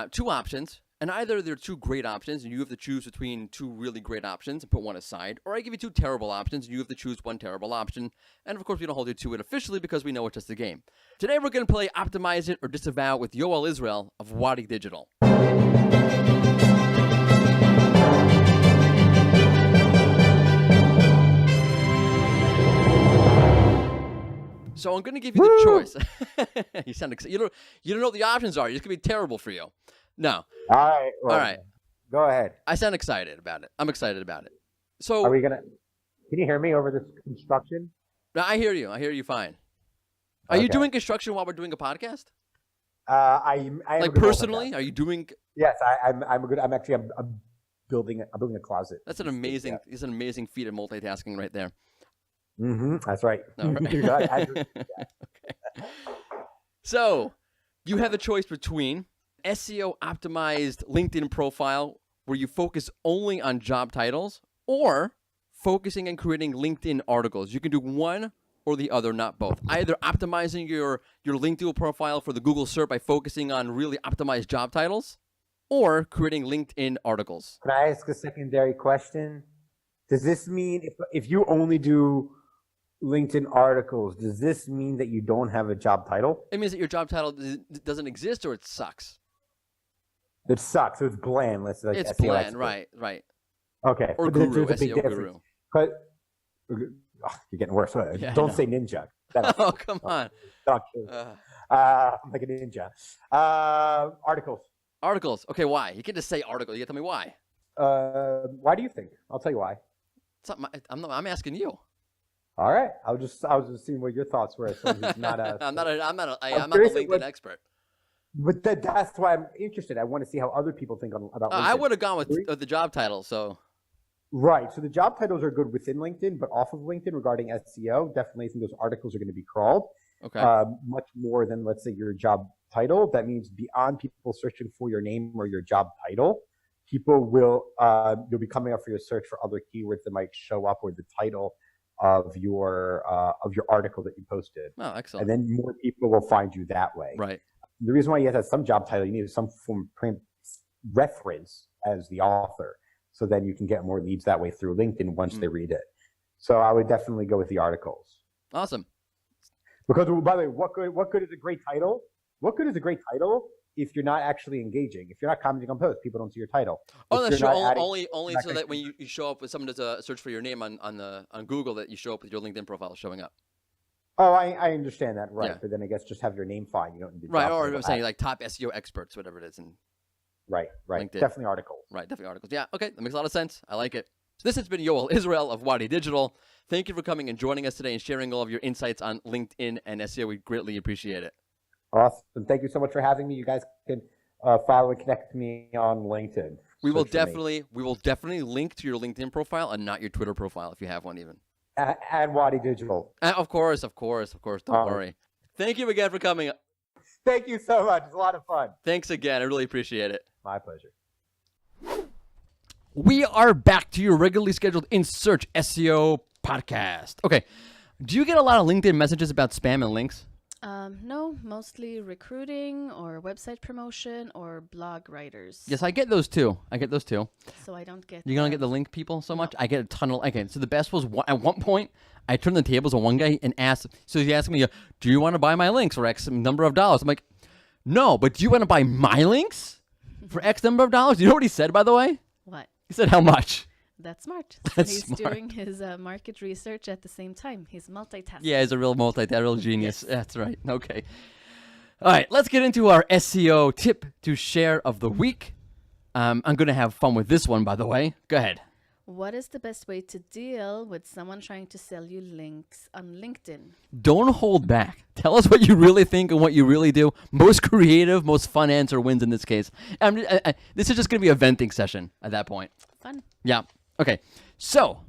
2 options, and either they're 2 great options, and you have to choose between 2 really great options and put one aside, or I give you 2 terrible options, and you have to choose 1 terrible option. And of course, we don't hold you to it officially because we know it's just a game. Today, we're going to play optimize it or disavow with Yoel Israel of Wadi Digital. So I'm going to give you the choice. You sound excited. You don't know what the options are. It's going to be terrible for you. No. All right. Well, all right. Go ahead. I sound excited about it. I'm excited about it. So are we going to – can you hear me over this construction? No, I hear you. I hear you fine. Are you doing construction while we're doing a podcast? I like personally? Are you doing – Yes, I'm building a closet. That's an amazing – It's an amazing feat of multitasking right there. That's right. No, right. Okay. So you have a choice between SEO optimized LinkedIn profile where you focus only on job titles or focusing on creating LinkedIn articles. You can do one or the other, not both. Either optimizing your LinkedIn profile for the Google search by focusing on really optimized job titles or creating LinkedIn articles. Can I ask a secondary question? Does this mean if you only do LinkedIn articles, does this mean that you don't have a job title? It means that your job title doesn't exist or it sucks. It sucks. So it's bland. Let's like It's SEO bland, expert. right. Okay. Or But guru, there's a big SEO difference. guru. But you're getting worse. Yeah, I Don't know. say ninja. Oh, come on. I'm like a ninja. Articles. Articles. Okay, why? You can't just say article. You got to tell me why. Why do you think? I'll tell you why. I'm asking you. All right. I was just seeing what your thoughts were. As someone who's not a. I'm not a curious LinkedIn what- expert. But that's why I'm interested. I want to see how other people think about LinkedIn. I would have gone with the job title. So Right. So the job titles are good within LinkedIn, but off of LinkedIn regarding SEO, definitely think those articles are going to be crawled okay. much more than, let's say, your job title. That means beyond people searching for your name or your job title, people will you'll be coming up for your search for other keywords that might show up or the title of your article that you posted. Oh, excellent. And then more people will find you that way. Right. The reason why you have to have some job title, you need some form of print reference as the author. So then you can get more leads that way through LinkedIn once they read it. So I would definitely go with the articles. Awesome. Because, by the way, what good is a great title? What good is a great title if you're not actually engaging? If you're not commenting on posts, people don't see your title. Oh, If that's you're true. not Only not so that when you show up, when someone does a search for your name on Google, that you show up with your LinkedIn profile showing up. Oh, I understand that, right? Yeah. But then I guess just have your name fine. You don't need to Right. job Or title. I'm saying like top SEO experts, whatever it is, and Right. LinkedIn. Definitely articles. right, definitely articles. Yeah. Okay, that makes a lot of sense. I like it. So this has been Yoel Israel of Wadi Digital. Thank you for coming and joining us today and sharing all of your insights on LinkedIn and SEO. We greatly appreciate it. Awesome. Thank you so much for having me. You guys can follow and connect to me on LinkedIn. We will Search for me. definitely link to your LinkedIn profile and not your Twitter profile if you have one even. And Wadi Digital. Of course. Don't worry. Thank you again for coming. Thank you so much. It's a lot of fun. Thanks again. I really appreciate it. My pleasure. We are back to your regularly scheduled In Search SEO podcast. Okay. Do you get a lot of LinkedIn messages about spam and links? No, mostly recruiting or website promotion or blog writers. Yes, I get those too. So I don't get. You're going to get the link people so much? I get a ton of. Okay, so the best was at one point, I turned the tables on one guy and asked. So he asked me, do you want to buy my links for X number of dollars? I'm like, no, but do you want to buy my links for X number of dollars? You know what he said, by the way? What? He said, how much? That's smart. So That's he's smart. doing his market research at the same time. He's multitasking. Yeah, he's a real real genius. That's right. Okay. All right, let's get into our SEO tip to share of the week. I'm going to have fun with this one, by the way. Go ahead. What is the best way to deal with someone trying to sell you links on LinkedIn? Don't hold back. Tell us what you really think and what you really do. Most creative, most fun answer wins in this case. This is just going to be a venting session at that point. Fun. Yeah. Okay. So,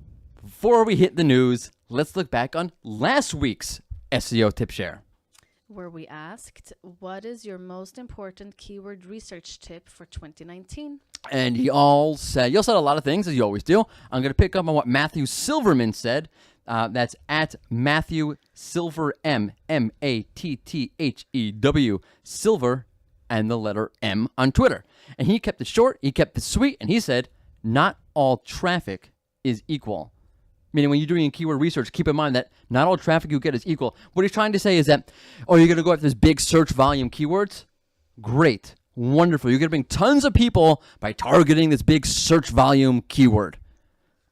before we hit the news, let's look back on last week's SEO tip share. Where we asked, what is your most important keyword research tip for 2019? And y'all said a lot of things, as you always do. I'm going to pick up on what Matthew Silverman said. That's at Matthew Silver M, M-A-T-T-H-E-W, Silver, and the letter M on Twitter. And he kept it short, he kept it sweet, and he said, not all traffic is equal. Meaning when you're doing keyword research, keep in mind that not all traffic you get is equal. What he's trying to say is that, you're going to go after this big search volume keywords? Great. Wonderful. You're going to bring tons of people by targeting this big search volume keyword.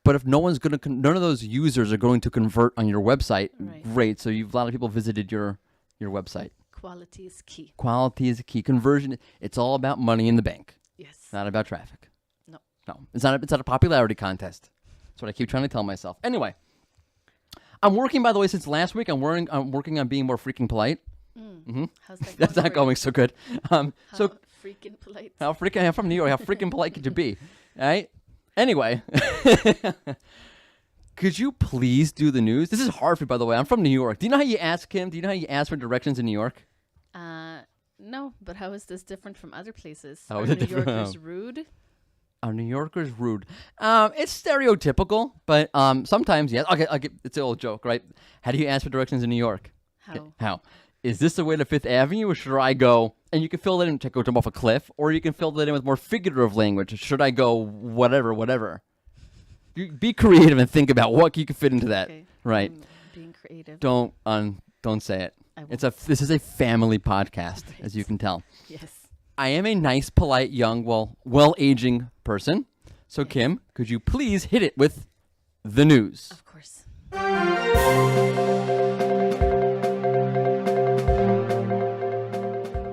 But if none of those users are going to convert on your website, Right. great. So a lot of people visited your website. Quality is key. Quality is a key. Conversion, it's all about money in the bank. Yes. Not about traffic. No. It's not a popularity contest. That's what I keep trying to tell myself. Anyway, I'm working, by the way, since last week. I'm working on being more freaking polite. How's that going? That's not for you? going so good. How freaking polite. I'm from New York. How freaking polite could you be? All right. Anyway, could you please do the news? This is hard for me, by the way. I'm from New York. Do you know how you ask him? Do you know how you ask for directions in New York? No, but how is this different from other places? How Are is it New different? Yorkers rude? Are New Yorkers rude? It's stereotypical, but sometimes, yes. Okay, it's an old joke, right? How do you ask for directions in New York? How? Is this the way to Fifth Avenue, or should I go? And you can fill it in to go jump off a cliff, or you can fill it in with more figurative language. Should I go whatever? You be creative and think about what you can fit into that. Okay. Right. I'm being creative. Don't say it. I won't. This is a family podcast, as you can tell. Yes. I am a nice, polite, young, well-aging person. So, Yes. Kim, could you please hit it with the news? Of course.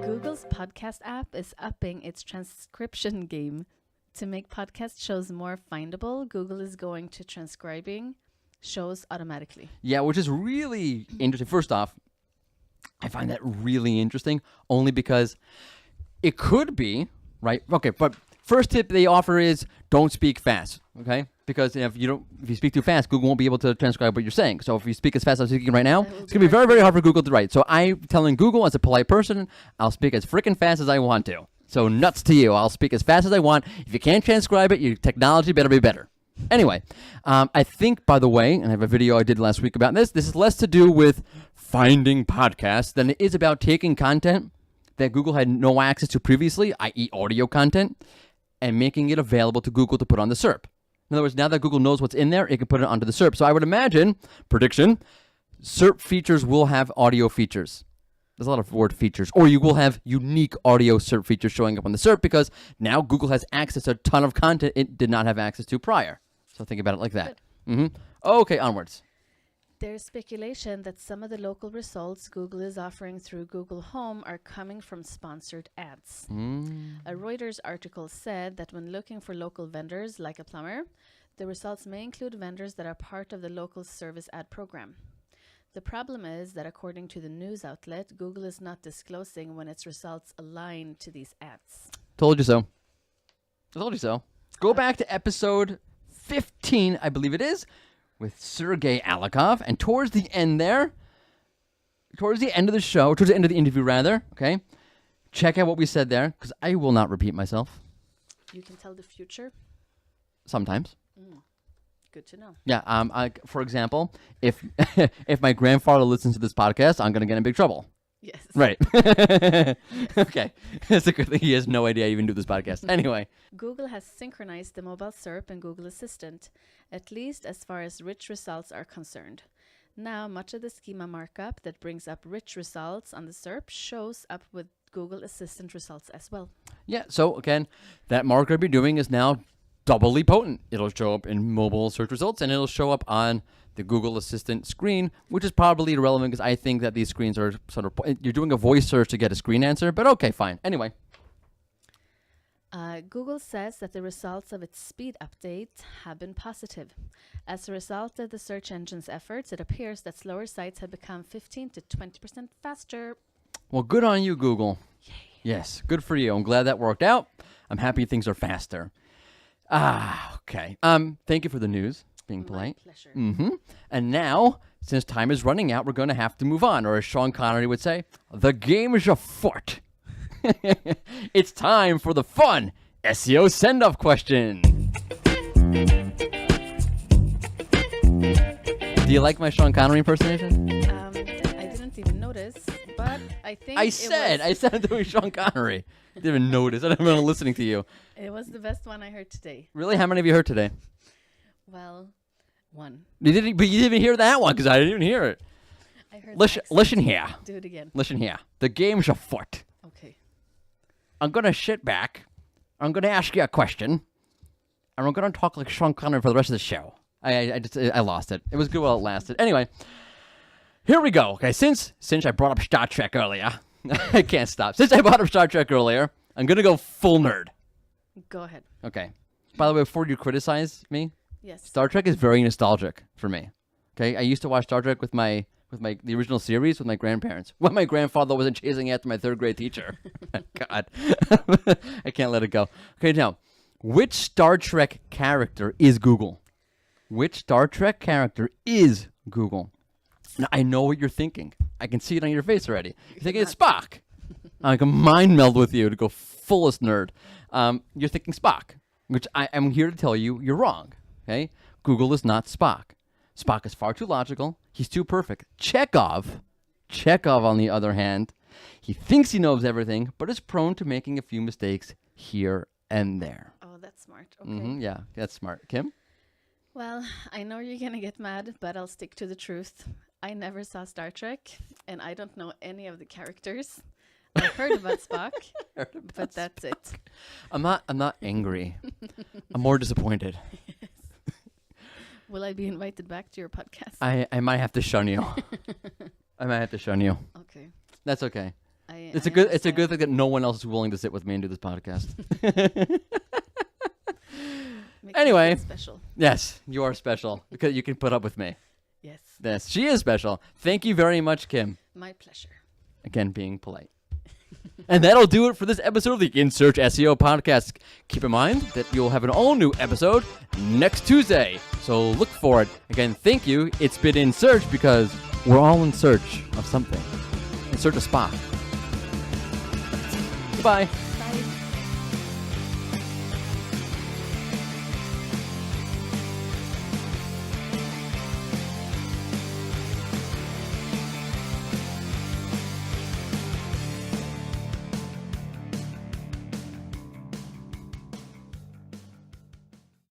Google's podcast app is upping its transcription game. To make podcast shows more findable, Google is going to transcribing shows automatically. Yeah, which is really interesting. First off, I find that really interesting only because it could be, right? Okay, but first tip they offer is don't speak fast, okay? Because if you speak too fast, Google won't be able to transcribe what you're saying. So if you speak as fast as I'm speaking right now, That will it's be going to be hard very, for very you. hard for Google to write. So I'm telling Google as a polite person, I'll speak as freaking fast as I want to. So nuts to you. I'll speak as fast as I want. If you can't transcribe it, your technology better be better. Anyway, I think, by the way, and I have a video I did last week about this, this is less to do with finding podcasts than it is about taking content that Google had no access to previously, i.e. audio content, and making it available to Google to put on the SERP. In other words, now that Google knows what's in there, it can put it onto the SERP. So I would imagine, prediction, SERP features will have audio features. There's a lot of word features. Or you will have unique audio SERP features showing up on the SERP because now Google has access to a ton of content it did not have access to prior. So think about it like that. Okay, onwards. There's speculation that some of the local results Google is offering through Google Home are coming from sponsored ads. A Reuters article said that when looking for local vendors like a plumber, the results may include vendors that are part of the local service ad program. The problem is that according to the news outlet, Google is not disclosing when its results align to these ads. Told you so. Told you so. Go back to episode 15, I believe it is, with Sergey Alikov. And towards the end there, towards the end of the show, towards the end of the interview rather, okay, check out what we said there, because I will not repeat myself. You can tell the future. Sometimes. Good to know. Yeah, for example, if if my grandfather listens to this podcast, I'm going to get in big trouble. Yes. Right. Okay. That's a good thing. He has no idea I even do this podcast. Anyway. Google has synchronized the mobile SERP and Google Assistant, at least as far as rich results are concerned. Now, much of the schema markup that brings up rich results on the SERP shows up with Google Assistant results as well. Yeah, so again, that markup you're doing is now doubly potent. It'll show up in mobile search results and it'll show up on the Google Assistant screen, which is probably irrelevant because I think that these screens are sort of, you're doing a voice search to get a screen answer, but okay, fine. Anyway. Google says that the results of its speed update have been positive. As a result of the search engine's efforts, it appears that slower sites have become 15 to 20% faster. Well, good on you, Google. Yay. Yes, good for you. I'm glad that worked out. I'm happy things are faster. Okay. Thank you for the news, being polite. My pleasure. And now, since time is running out, we're going to have to move on. Or as Sean Connery would say, the game is afoot. It's time for the fun SEO send-off question. Do you like my Sean Connery impersonation? I didn't even notice, but I think I said doing Sean Connery. I didn't even notice. I didn't even listening to you. it was the best one I heard today. Really? How many of you heard today? Well, one. But you didn't even hear that one because I didn't even hear it. I heard. Listen here. Do it again. Listen here. The game's afoot. Okay. I'm going to sit back. I'm going to ask you a question. And we're going to talk like Sean Connery for the rest of the show. I lost it. It was good while it lasted. Anyway, here we go. Okay, since I brought up Star Trek earlier, I can't stop. Since I brought up Star Trek earlier, I'm going to go full nerd. Go ahead. Okay. By the way, before you criticize me, Yes. Star Trek is very nostalgic for me. Okay, I used to watch Star Trek with the original series with my grandparents when my grandfather wasn't chasing after my third grade teacher. God, I can't let it go. Okay, now, which Star Trek character is Google? Which Star Trek character is Google? Now, I know what you're thinking. I can see it on your face already. You're thinking it's Spock. I can mind meld with you to go fullest nerd. You're thinking Spock, which I am here to tell you you're wrong. Okay, Google is not Spock. Spock is far too logical. He's too perfect. Chekhov, on the other hand, he thinks he knows everything, but is prone to making a few mistakes here and there. Oh, that's smart. Okay. Yeah, that's smart. Kim? Well, I know you're going to get mad, but I'll stick to the truth. I never saw Star Trek, and I don't know any of the characters. I heard about Spock, but that's it. I'm not angry. I'm more disappointed. Will I be invited back to your podcast? I might have to shun you. I might have to shun you. Okay. That's okay. It's I a good understand. thing that no one else is willing to sit with me and do this podcast. Makes Anyway. me feel special. Yes, you are special because you can put up with me. Yes. Yes, she is special. Thank you very much, Kim. My pleasure. Again, being polite. And that'll do it for this episode of the In Search SEO podcast. Keep in mind that you'll have an all-new episode next Tuesday, so look for it. Again, thank you. It's been In Search because we're all in search of something. In search of Spock. Goodbye.